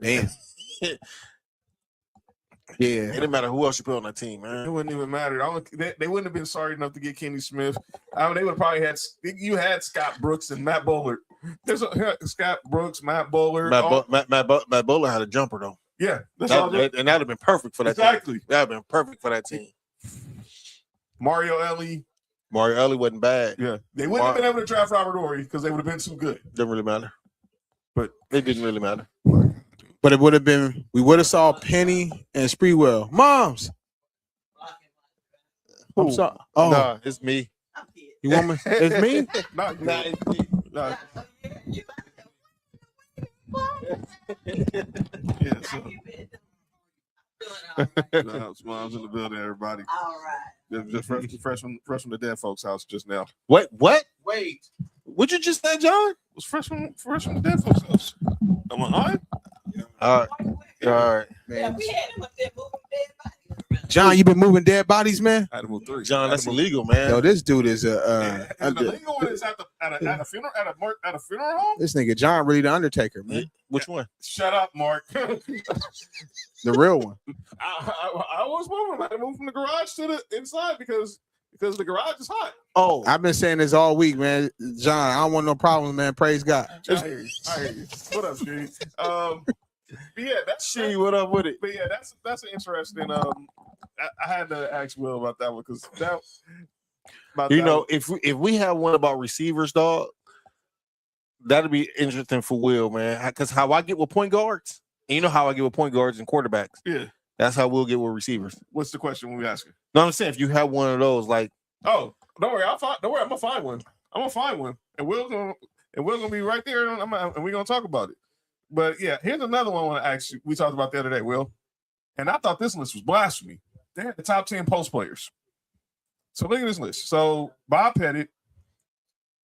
Man. Yeah. It didn't matter who else you put on that team, man. It wouldn't even matter. They wouldn't have been sorry enough to get Kenny Smith. They would have probably had Scott Brooks and Matt Bowler. There's Scott Brooks, Matt Bowler. Matt Bowler had a jumper though. Yeah, and that'd have been perfect for that. Exactly. Team. That'd have been perfect for that team. Mario Elie wasn't bad. Yeah, they wouldn't have been able to draft Robert Horry because they would have been too good. Didn't really matter. But it didn't really matter. But it would have been. We would have saw Penny and Sprewell. Moms. I'm sorry. Oh, nah, it's me. You want me? It's me. Nah, it's me. Nah. Yeah, Mom's in the building, everybody. All right. Just fresh from the dead folks' house just now. What? Wait. What'd you just say, John? It was fresh from the dead folks' house. Am I lying? All right. Yeah, we had him up there moving dead bodies. John, you been moving dead bodies, man? I had to move 3. John, that's illegal, man. Yo, this dude is the legal one is at a funeral home. This nigga John really the Undertaker, man. Which one? Shut up, Mark. The real one. I was moving. I had to move from the garage to the inside because the garage is hot. Oh, I've been saying this all week, man. John, I don't want no problems, man. Praise God. I hear you. What up, Steve? But yeah, that's what up with it? But yeah, that's an interesting. I had to ask Will about that one because if we have one about receivers, dog, that'd be interesting for Will, man. Because how I get with point guards, and you know how I get with point guards and quarterbacks. Yeah, that's how we'll get with receivers. What's the question when we ask it? No, I'm saying if you have one of those, like, oh, don't worry, I'm gonna find one. I'm gonna find one, and Will's gonna be right there, and we're gonna talk about it. But yeah, here's another one I want to ask you. We talked about the other day, Will, and I thought this list was blasphemy. They had the top 10 post players. So look at this list. So Bob Pettit,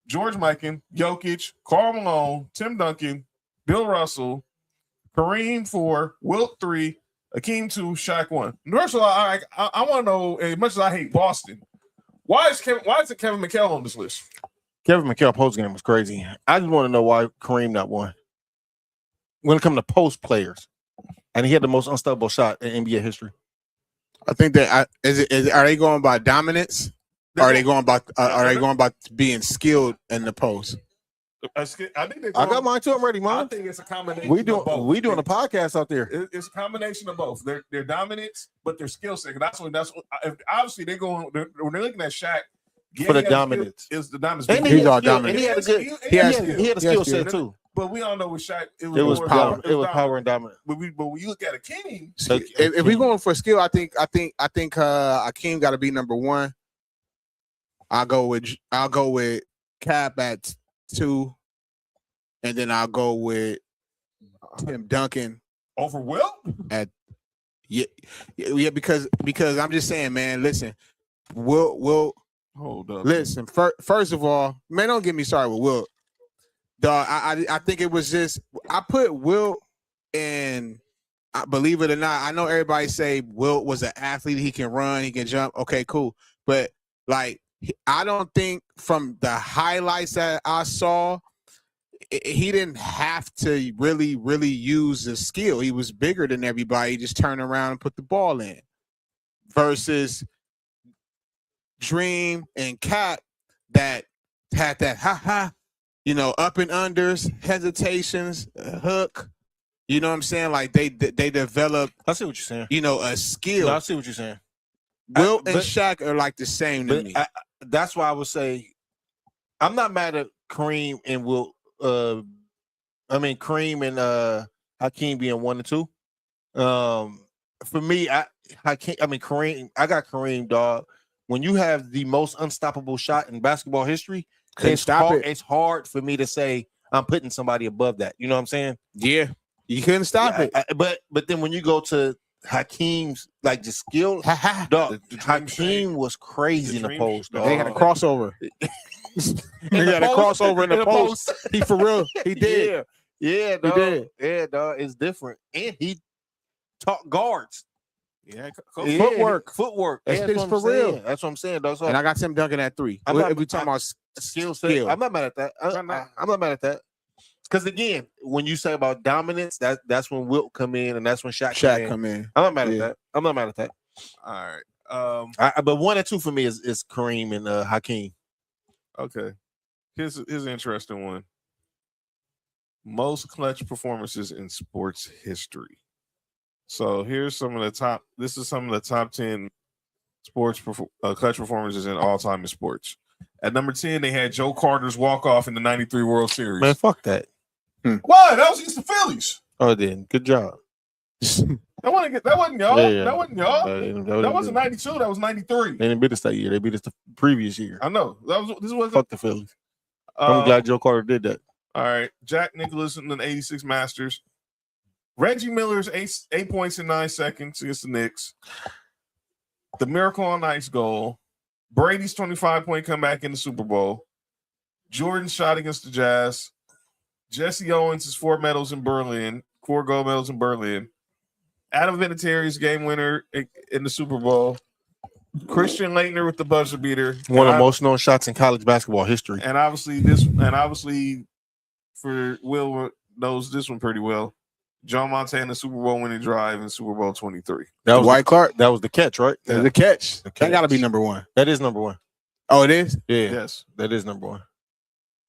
George Mikan, Jokic, Karl Malone, Tim Duncan, Bill Russell, Kareem 4, Wilt 3, Akeem 2, Shaq 1. Russell, I want to know, as much as I hate Boston, why is it Kevin McHale on this list? Kevin McHale post game was crazy. I just want to know why Kareem not won. When it comes to post players, and he had the most unstoppable shot in NBA history. I think that are they going by dominance? Or are they going by being skilled in the post? I think I got mine too. I'm ready, I man. think it's a combination. We of doing both. a podcast out there. It's a combination of both. Their dominance, but their skill set. That's what. Obviously they're going. When they're looking at Shaq For the dominance. is the dominance. And He's he all had skill, dominant. and he had a good. He has He had a skill set too. But we all know with Shaq, It was more power. dominant. It was power and dominant. But when you look at a king, If we're going for skill, I think Akeem got to be number one. I'll go with Cap at 2, and then I'll go with Tim Duncan over Will. Yeah, because I'm just saying, man. Listen, Will Hold up. listen. First of all, man, don't get me started with Will. Dog, I think it was just I put Will in. Believe it or not, I know everybody say Will was an athlete. He can run, he can jump. Okay, cool. But like, I don't think from the highlights that I saw, he didn't have to really use the skill. He was bigger than everybody. He just turned around and put the ball in. Versus Dream and Cap that had that up and unders, hesitations, hook. You know what I'm saying? Like they developed. I see what you're saying. A skill. No, I see what you're saying. Will and Shaq are like the same to me. That's why I would say I'm not mad at Kareem and Will. Kareem and Hakeem being 1 and 2. For me, Kareem. I got Kareem, dog. When you have the most unstoppable shot in basketball history, it's hard for me to say I'm putting somebody above that. You know what I'm saying? Yeah, you couldn't stop it. But then when you go to Hakeem's like the skill, dog, Hakeem was crazy in the post. Dog. They had a crossover. They had a crossover in the post. He for real. He did. Yeah, dog. He did. Yeah, dog. It's different, and he taught guards. Yeah, Footwork. That's Yeah, for real. That's what I'm saying, dog. So And I got Tim Duncan at 3. If we talking about skill set, I'm not mad at that. I'm not mad at that. Because again, when you say about dominance, that's when Wilt come in, and that's when Shaq come in. I'm not mad at that. I'm not mad at that. All right. But 1 and 2 for me is Kareem and Hakeem. Okay. Here's an interesting one. Most clutch performances in sports history. So here's some of the top. This is some of the top 10 sports clutch performances in all time in sports. At number 10, they had Joe Carter's walk-off in the '93 World Series. Man, fuck that. Why? That was against the Phillies. Oh, then good job. That wasn't y'all. Yeah. That wasn't y'all. That wasn't 92. That was 93. They didn't beat us that year. They beat us the previous year. I know. This was Fuck the Phillies. I'm glad Joe Carter did that. All right. Jack Nicklaus in the '86 Masters. Reggie Miller's 8 points in 9 seconds against the Knicks. The Miracle on Ice goal. Brady's 25-point comeback in the Super Bowl. Jordan's shot against the Jazz. Jesse Owens' 4 medals in Berlin. 4 gold medals in Berlin. Adam Vinatieri's game winner in the Super Bowl. Christian Laettner with the buzzer beater. One of the most known shots in college basketball history. And obviously for Will knows this one pretty well. John Montana Super Bowl winning drive in Super Bowl 23. That was Dwight Clark. That was the catch, right? That's the catch. That got to be number 1. That is number 1. Oh, it is? Yeah. Yes. That is number 1.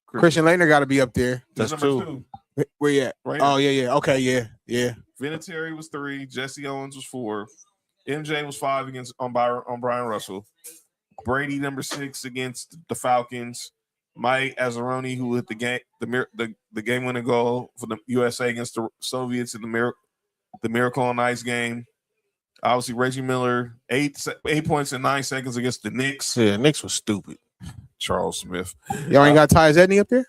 Christian Laettner got to be up there. That's number 2. Where you at? Right Oh, yeah. Okay, yeah. Vinatieri was 3. Jesse Owens was 4. MJ was 5 on Brian Russell. Brady number 6 against the Falcons. Mike Azzaroni, who hit the game-winning goal for the USA against the Soviets in the Miracle on Ice game. Obviously, Reggie Miller, 8 points in 9 seconds against the Knicks. Yeah, Knicks was stupid. Charles Smith. Y'all ain't got Tyus Edney up there?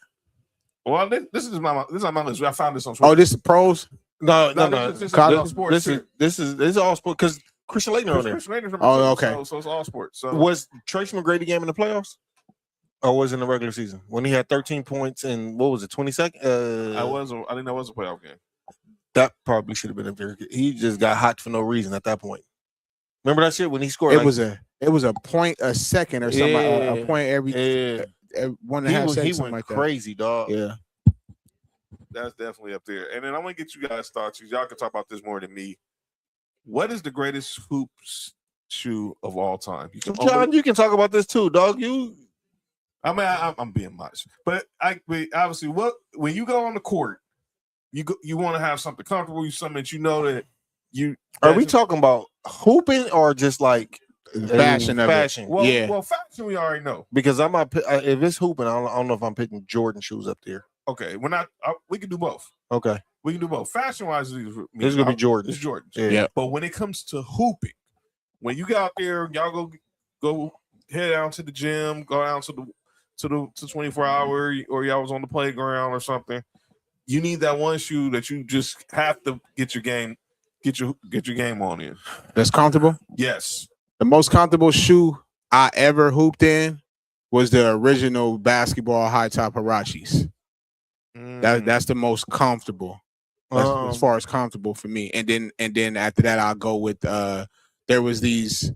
Well, this is on my list. I found this on Twitter. Oh, this is pros? No. This is all sports. This is all sports because Christian Laettner on there. Christian Laettner's Oh, okay. So it's all sports. So Was Tracy McGrady game in the playoffs? Or was it in the regular season when he had 13 points and what was it, 20 seconds? I think that was a playoff game. That probably should have been a very good. He just got hot for no reason at that point. Remember that shit when he scored? It was a point a second or something. Yeah. A point every 1.5 seconds. He something went like crazy, dog. that. That's definitely up there. And then I'm gonna get you guys' thoughts. Y'all can talk about this more than me. What is the greatest hoops shoe of all time? John, you can talk about this too, dog. I'm being modest, but obviously, when you go on the court, you want to have something comfortable, something that you know that you. Are we talking about hooping or just like Fashion of it. fashion? Well, Yeah. well, fashion we already know. Because I'm not. If it's hooping, I don't know if I'm picking Jordan shoes up there. Okay, we're not. We can do both. Okay, We can do both. Fashion wise, this is gonna be Jordan. It's Jordan. Yeah. But when it comes to hooping, when you get out there, y'all go head out to the gym, go out to the 24 hour, or y'all was on the playground or something. You need that one shoe that you just have to get your game on in. That's comfortable. Yes. The most comfortable shoe I ever hooped in was the original basketball high top Hirachis. That's the most comfortable. As far as comfortable for me. And then after that I'll go with there was these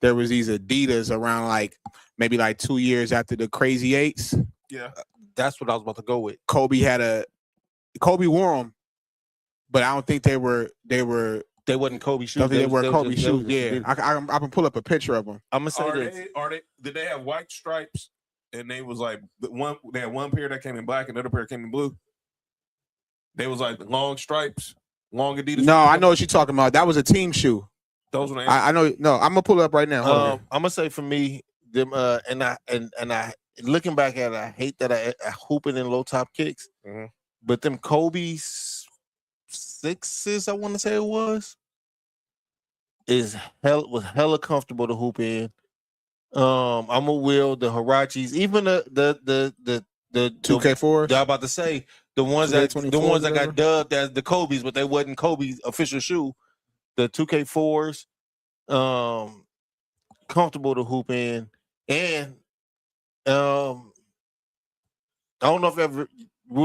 Adidas around like maybe like 2 years after the Crazy Eights. Yeah. That's what I was about to go with. Kobe wore them, but I don't think they wasn't Kobe shoes. don't think they were Kobe shoes. They Yeah, was- I can pull up a picture of them. I'm gonna say this. Did they have white stripes? And they was like they had one pair that came in black, and another pair came in blue. They was like long stripes, long Adidas. No, I know what you're talking about. That was a team shoe. Those were the I know. No, I'm gonna pull it up right now. Hold on. I'm gonna say for me, them and I looking back at it, I hate that I hooping in low top kicks, Mhm. but them Kobe's sixes, I want to say it was hella comfortable to hoop in. I'm a will the Hirachis, even the 2K4s. I'm about to say the ones that 2K24s, got dubbed as the Kobe's, but they wasn't Kobe's official shoe. The 2K4s, comfortable to hoop in, and I don't know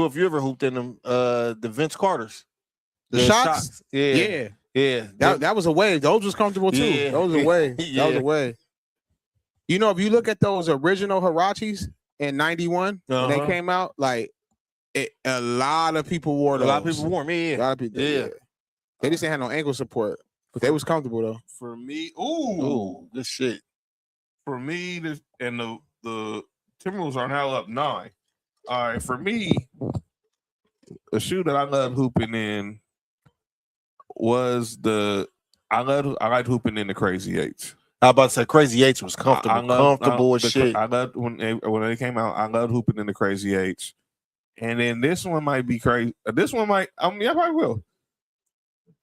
if you ever hooped in them. The Vince Carters, The shots? yeah. That was a wave. Those was comfortable too. Yeah. Those was a wave. Yeah. That was a wave. You know, if you look at those original Hirachis in '91 when they Uh-huh. came out, like a lot of people wore A those. lot of people wore them. A Yeah, lot of people. Yeah. They just didn't have no ankle support, but they was comfortable though. For me, Ooh, this shit. for me, the Timberwolves are now up 9. All right, for me, a shoe that I love hooping in was I liked hooping in the Crazy Eights. I was about to say Crazy Eights was comfortable, comfortable as shit. I loved when they came out. I loved hooping in the Crazy Eights, and then this one might be crazy. This one might. I probably will.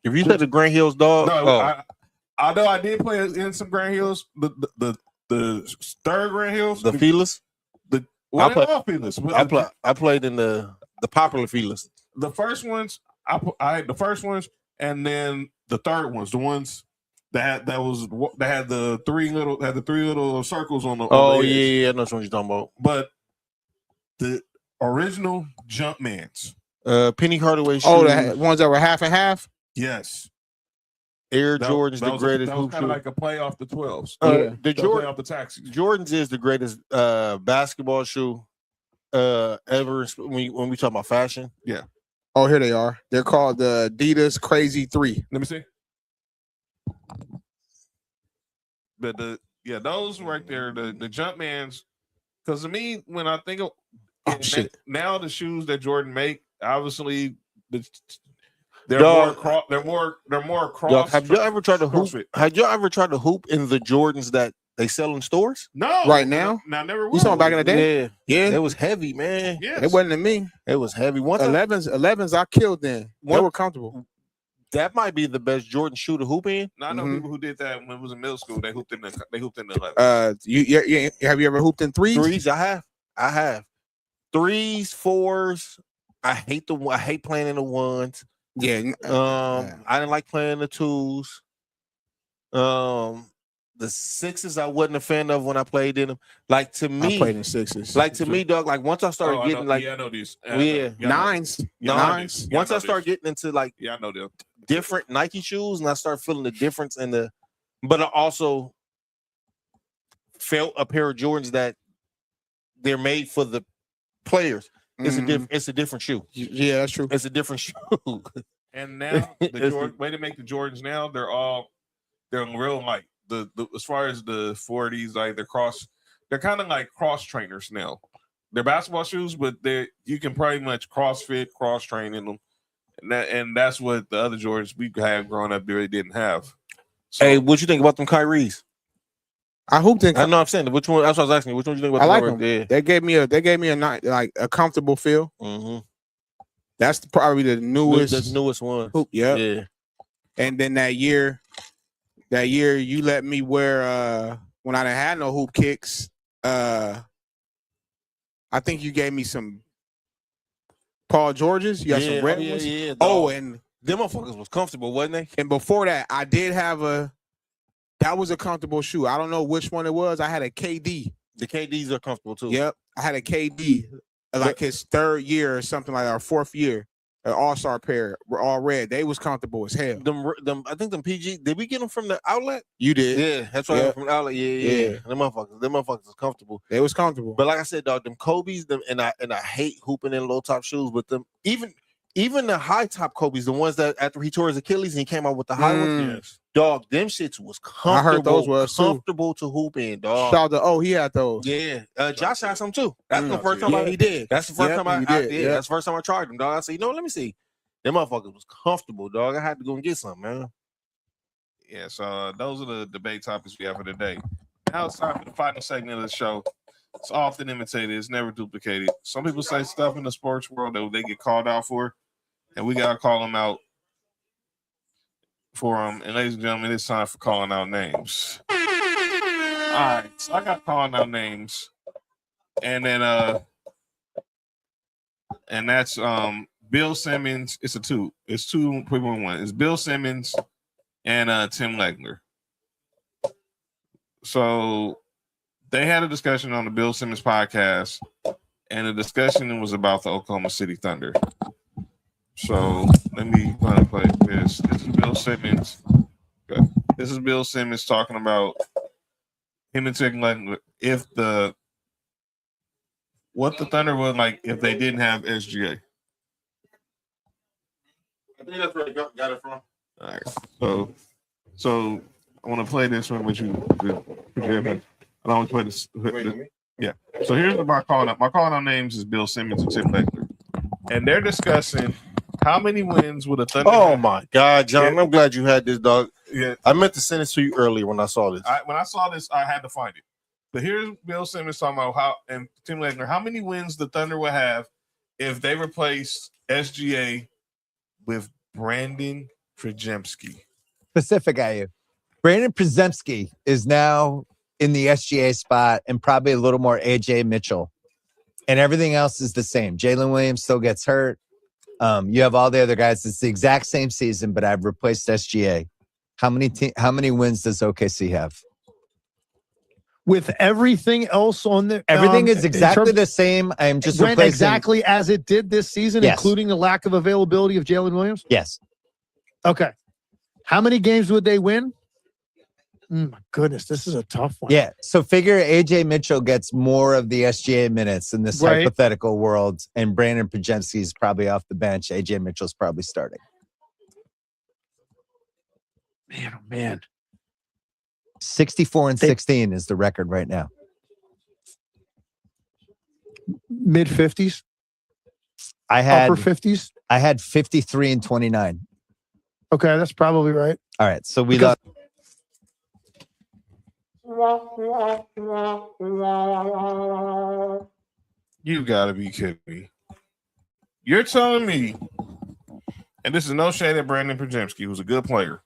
If you said the Grand Hills, dog, No, although I did play in some Grand Hills, the third Grand Hills, the Feelers. well, I play- they're all Feelers. I played in the popular Feelers. The first ones, I had the first ones, and then the third ones, the ones that had the three little circles on the. Oh on the edge. yeah, I know what you're talking about. But the original Jumpmans, Penny Hardaway shoes. Oh, the ones that were half and half. yes, Air Jordans, the greatest That was hoop kind of shoe. like a play off the 12s. The Play Jordan off the taxis. Jordans is the greatest basketball shoe ever when we talk about fashion. Oh, here they are. They're called the Adidas Crazy 3. Let me see. But those right there, the Jumpmans, because to me, when I think of shit. now the shoes that Jordan make, obviously they're Dog. more cross. Dog, have y'all ever tried to hoop? CrossFit. Have y'all ever tried to hoop in the Jordans that they sell in stores? No, Right now? No, never. You talking back in the day? Yeah, Yeah, it was heavy, man. Yes. it wasn't to me. It was heavy. One time, 11s I killed then. They What? were comfortable. that might be the best Jordan shoe to hoop in. I know Mhm. people who did that when it was in middle school. They hooped in the 11. Have you ever hooped in threes? Threes, I have. Threes, fours. I hate playing in the ones. Yeah. I didn't like playing the twos. The Sixers I wasn't a fan of when I played in them. Like to I me, played in Sixes. like to me, dog. Like once I started I getting know. like Yeah, I know these. Nines. nines. Once I start getting into like Yeah, I know them. different Nike shoes, and I start feeling the difference in the. But I also felt a pair of Jordans that they're made for the players. It's a different shoe. Yeah, that's true. It's a different shoe. And now the way to make the Jordans now, they're real light. The as far as the 40s, like they're kind of like cross trainers now. They're basketball shoes, but you can pretty much cross train in them. And that's what the other Jordans we had growing up really didn't have. So, Hey, what you think about them Kyries? I hooped in. I know I'm saying which one. That's what I was asking you. Which one you think about? I like them. them. Yeah. They gave me a night like a comfortable feel. Mm-hmm. That's probably the newest. The newest one. Hoop. Yep. Yeah. And then that year you let me wear when I didn't have no hoop kicks. I think you gave me some Paul Georges. You got some red ones. Yeah. Oh, and them motherfuckers was comfortable, wasn't they? and before that, I did have that was a comfortable shoe. I don't know which one it was. I had a KD. The KDs are comfortable too. Yep. I had a KD, like his third year or something like our fourth year. An all-star pair. Were all red. They was comfortable as hell. Them I think them PG. Did we get them from the outlet? You did. Yeah, that's right. From the outlet. Yeah. Them motherfuckers is comfortable. They was comfortable. But like I said, dog, them Kobe's, and I hate hooping in low top shoes, but them even the high top Kobe's, the ones that after he tore his Achilles and he came out with the high ones, dog, them shits was comfortable. I heard those was comfortable to hoop in, dog. Shout out to he had those. Yeah, Josh had some too. That's the first time he did. That's the first time I did. did. That's the first time I tried them, dog. I said, let me see. Them motherfuckers was comfortable, dog. I had to go and get some, man. Yeah, so those are the debate topics we have for today. Now it's time for the final segment of the show. It's often imitated, it's never duplicated. Some people say stuff in the sports world that they get called out for, and we gotta call them out for them. And ladies and gentlemen, it's time for calling out names. All right, so I got calling out names, and then and that's Bill Simmons. It's two people in one. It's Bill Simmons and Tim Legler. So they had a discussion on the Bill Simmons podcast, and the discussion was about the Oklahoma City Thunder. So let me play this. This is Bill Simmons. Okay. This is Bill Simmons talking about him and Tim Legler. What the Thunder would like if they didn't have SGA. I think that's where I got it from. All right. So I want to play this one with you. I don't want to play this. Yeah. So here's what my calling out. My calling out names is Bill Simmons and Tim Legler, and they're discussing how many wins would a Thunder. Oh my God, John! I'm glad you had this, dog. Yeah. I meant to send it to you earlier when I saw this. When I saw this, I had to find it. But here's Bill Simmons talking about and Tim Legler, how many wins the Thunder would have if they replaced SGA with Brandon Przemski. Specific at you. Brandon Przemski is now in the SGA spot and probably a little more AJ Mitchell. And everything else is the same. Jalen Williams still gets hurt. You have all the other guys. It's the exact same season, but I've replaced SGA. How many wins does OKC have? With everything else on there, everything is exactly the same. I am just went replacing exactly as it did this season, yes, including the lack of availability of Jalen Williams. Yes. Okay. How many games would they win? My goodness, this is a tough one. Yeah. So figure AJ Mitchell gets more of the SGA minutes in this hypothetical world, and Brandon Przemski is probably off the bench. AJ Mitchell's probably starting. Man, oh man. 64-16 is the record right now. Mid 50s? I had upper 50s? I had 53-29. Okay, that's probably right. All right. So we got You gotta be kidding me. You're telling me, and this is no shade at Brandon Przemski, who's a good player.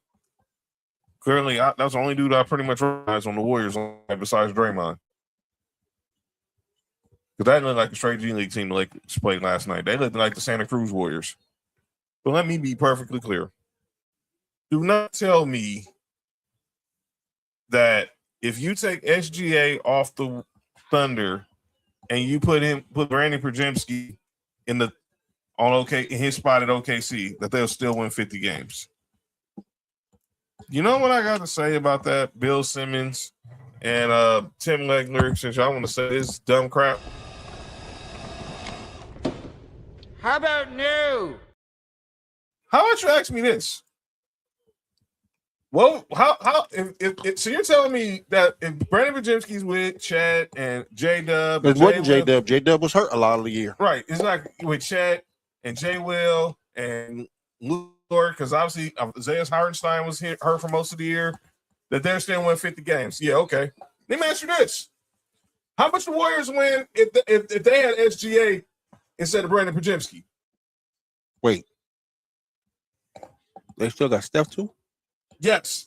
Currently, that's the only dude I pretty much recognize on the Warriors besides Draymond. Because that looked like a straight G League team like played last night. They looked like the Santa Cruz Warriors. But let me be perfectly clear. Do not tell me that if you take SGA off the Thunder and you put Brandon Przemski in his spot at OKC, that they'll still win 50 games. You know what I got to say about that? Bill Simmons and Tim Legler, since y'all want to say this dumb crap. How about no? How about you ask me this? Well, if so you're telling me that if Brandon Przemski's with Chad and J-Dub. It wasn't J-Dub. J-Dub was hurt a lot of the year. Right. It's like with Chad and J-Will and Lord, because obviously Isaiah Hartenstein was hurt for most of the year, that they're still winning 50 games. Yeah, okay. Let me ask you this. How much the Warriors win if they had SGA instead of Brandon Przemski? Wait. They still got Steph too? Yes.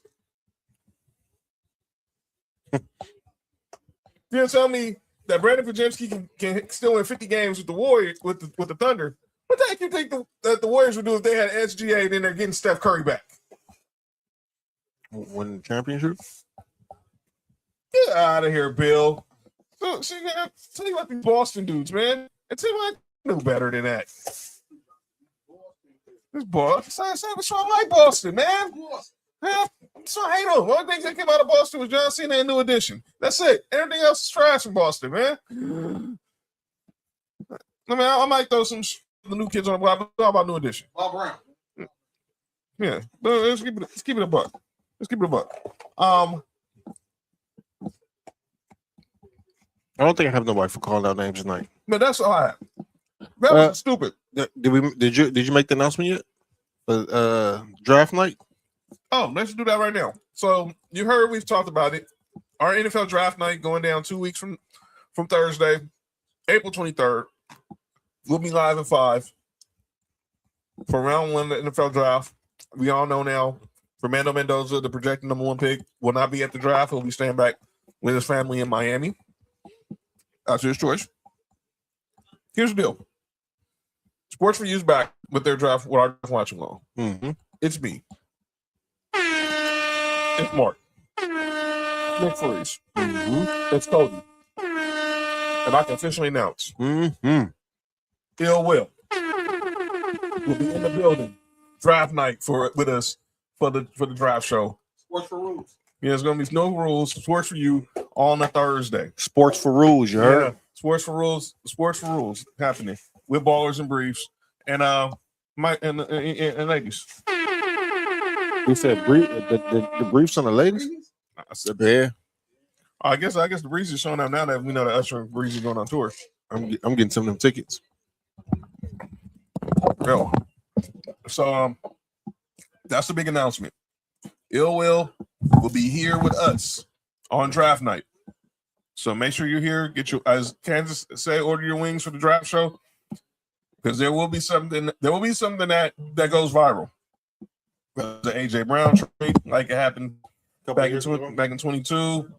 You're tell me that Brandon Przemski can still win 50 games with the Warriors with the Thunder. What the heck you think that the Warriors would do if they had SGA and then they're getting Steph Curry back? Win the championship? Get out of here, Bill. So, see, man, tell you about these Boston dudes, man. And tell you what, I knew better than that. This Boston, so I like Boston, man. Yeah, so I hate them. One thing that came out of Boston was John Cena and New Edition. That's it. Everything else is trash in Boston, man. I mean, I might throw some the new kids on the block, but it's all about New Edition. Bob Brown. Yeah, let's keep it a buck. Let's keep it a buck. I don't think I have nobody for calling out names tonight. But that's all I have. That was stupid. Did you make the announcement yet? For draft night? Oh, let's do that right now. So you heard we've talked about it. Our NFL draft night going down 2 weeks from Thursday, April 23rd. We'll be live at 5 for round 1 of the NFL draft. We all know now Fernando Mendoza, the projected number 1 pick, will not be at the draft. He'll be staying back with his family in Miami. That's his choice. Here's the deal. Sports for You's back with their draft, with our draft watching along. Mm-hmm. It's me. It's Mark. Nick Freeze. Mm-hmm. It's Cody. And I can officially announce. Mm-hmm. Ill Will will be in the building draft night with us for the draft show. Sports for rules. Yeah, there's gonna be no rules. Sports for You on a Thursday. Sports for rules, you heard? Yeah, Sports for Rules. Sports for Rules happening with ballers and briefs and and ladies. You said the briefs on the ladies? I said, yeah. I guess the Breeze is showing up now that we know that Usher and Breeze is going on tour. I'm getting some of them tickets. Yo. So that's the big announcement. Ill Will be here with us on draft night. So make sure you're here. Get your, as Kansas say, order your wings for the draft show. Because there will be something that goes viral. The AJ Brown trade, like it happened back in 22.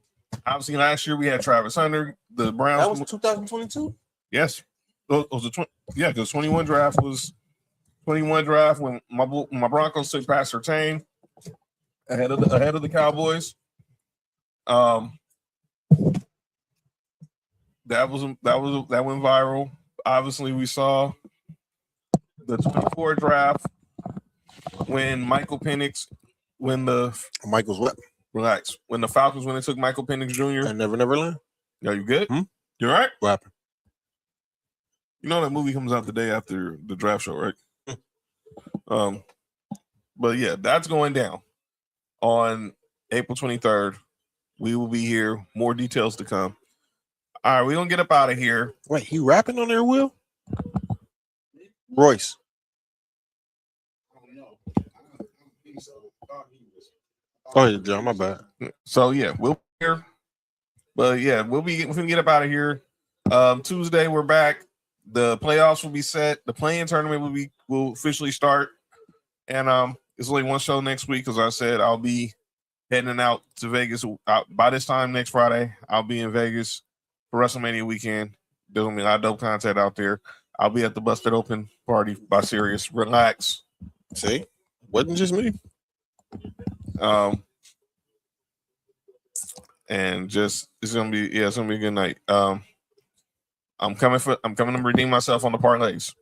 Obviously, last year we had Travis Hunter. The Browns. That was 2022. Yes, those was because 21 draft was 21 draft when my Broncos took Pat Surtain ahead of the Cowboys. That went viral. Obviously, we saw the 24 draft when Michael Penix Michael's what? Relax. When the Falcons when they took Michael Penix Jr. I never learned. Are you good? You all right? What happened? You know that movie comes out the day after the draft show, right? But yeah, that's going down on April 23rd. We will be here. More details to come. All right, we're gonna get up out of here. Wait, he rapping on there, Will? Royce. Oh yeah, John, my bad. So yeah, we'll be here. But yeah, we're gonna get up out of here. Tuesday, we're back. The playoffs will be set. The play-in tournament will officially start. And it's only one show next week, as I said, I'll be heading out to Vegas. By this time next Friday, I'll be in Vegas for WrestleMania weekend. There's gonna be a lot of dope content out there. I'll be at the Busted Open party by Sirius. Relax. See? Wasn't just me. and just it's gonna be a good night. I'm coming to redeem myself on the parlays.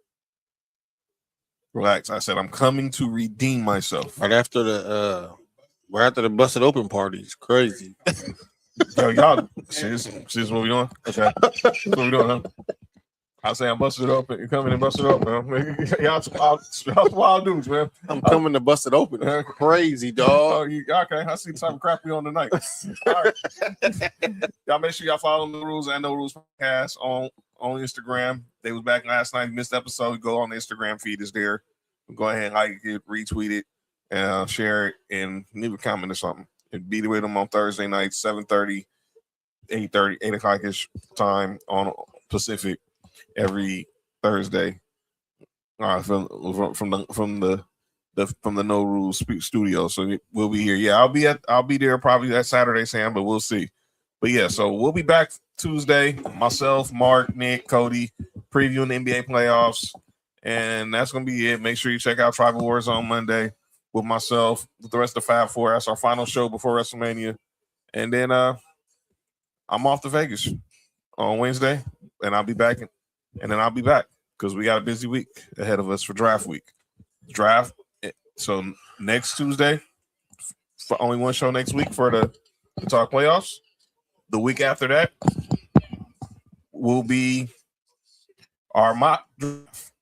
Relax. I said I'm coming to redeem myself. Right after the busted open party. It's crazy. Yo, y'all, see what we doing? Okay. That's what we doing, huh? I say I'm busted open. You're coming and busted open, man. Y'all wild dudes, man. I'm coming to bust it open. Crazy, dog. Okay, I see the type of crap we on tonight. All right. Y'all make sure y'all follow the rules and No Rules podcast on Instagram. They was back last night. Missed episode. Go on the Instagram feed. Is there. Go ahead and like it, retweet it, and share it, and leave a comment or something. And be with them on Thursday night, 7:30, 8:30, 8 o'clock-ish time on Pacific every Thursday. From the No Rules studio. So we'll be here. Yeah, I'll be there probably that Saturday, Sam, but we'll see. But yeah, so we'll be back Tuesday. Myself, Mark, Nick, Cody, previewing the NBA playoffs. And that's gonna be it. Make sure you check out Tribal Wars on Monday with myself, with the rest of Fab Four. That's our final show before WrestleMania. And then I'm off to Vegas on Wednesday, and I'll be back. And then I'll be back because we got a busy week ahead of us for draft week. So next Tuesday, for only one show next week for the talk playoffs. The week after that will be our mock draft.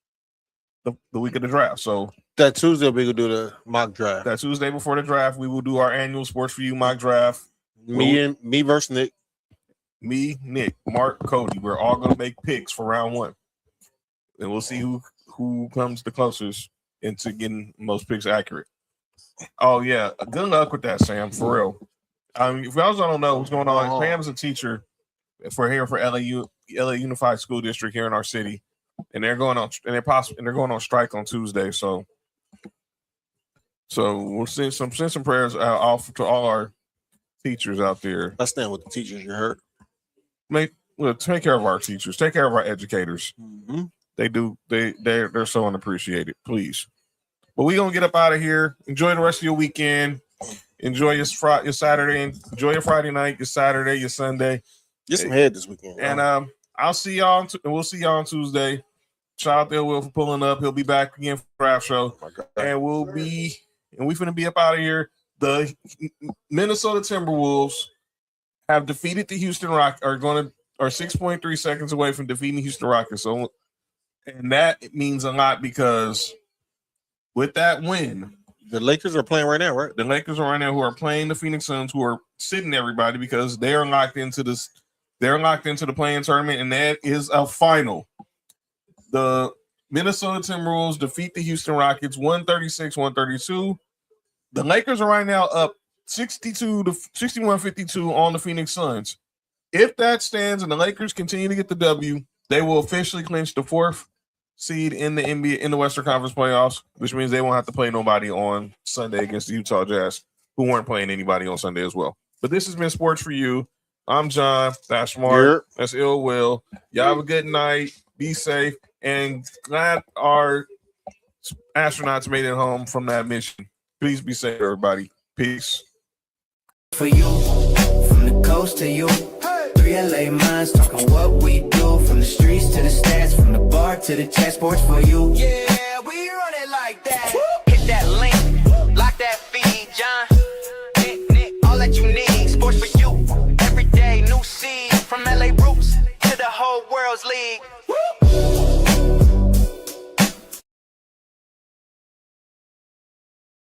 The week of the draft. So that Tuesday we will do the mock draft. That Tuesday before the draft, we will do our annual Sports For You mock draft. Me versus Nick. Me, Nick, Mark, Cody. We're all gonna make picks for round one. And we'll see who comes the closest into getting most picks accurate. Oh yeah. Good luck with that, Sam, for real. If y'all don't know what's going on, Sam's a teacher for LA Unified School District here in our city. And they're going on strike on Tuesday. So we'll send some prayers off to all our teachers out there. I stand with the teachers. You heard. Take care of our teachers. Take care of our educators. Mm-hmm. They're so unappreciated. Please. But we gonna get up out of here. Enjoy the rest of your weekend. Enjoy your Saturday. Enjoy your Friday night. Your Saturday. Your Sunday. Get some head this weekend. And I'll see y'all. We'll see y'all on Tuesday. Shout out to Will for pulling up. He'll be back again for the draft show. And we finna be up out of here. The Minnesota Timberwolves have defeated the Houston Rockets. Are 6.3 seconds away from defeating Houston Rockets. So, and that means a lot because with that win, the Lakers are playing right now, right? The Lakers are right now who are playing the Phoenix Suns, who are sitting everybody because they are locked into this. They're locked into the play-in tournament, and that is a final. The Minnesota Timberwolves defeat the Houston Rockets 136-132. The Lakers are right now up 61-52 on the Phoenix Suns. If that stands and the Lakers continue to get the W, they will officially clinch the 4th seed in the NBA in the Western Conference playoffs, which means they won't have to play nobody on Sunday against the Utah Jazz, who weren't playing anybody on Sunday as well. But this has been Sports For You. I'm John. That's Mark. That's Ill Will. Y'all have a good night. Be safe. And glad our astronauts made it home from that mission. Please be safe, everybody. Peace. For you, from the coast to you, 3 LA minds talking what we do, from the streets to the stats, from the bar to the chat. Sports For You. Yeah, we run it like that. Hit that link, lock that feed, John. Nick, all that you need. Sports For You. Every day, new seed, from LA roots to the whole world's league.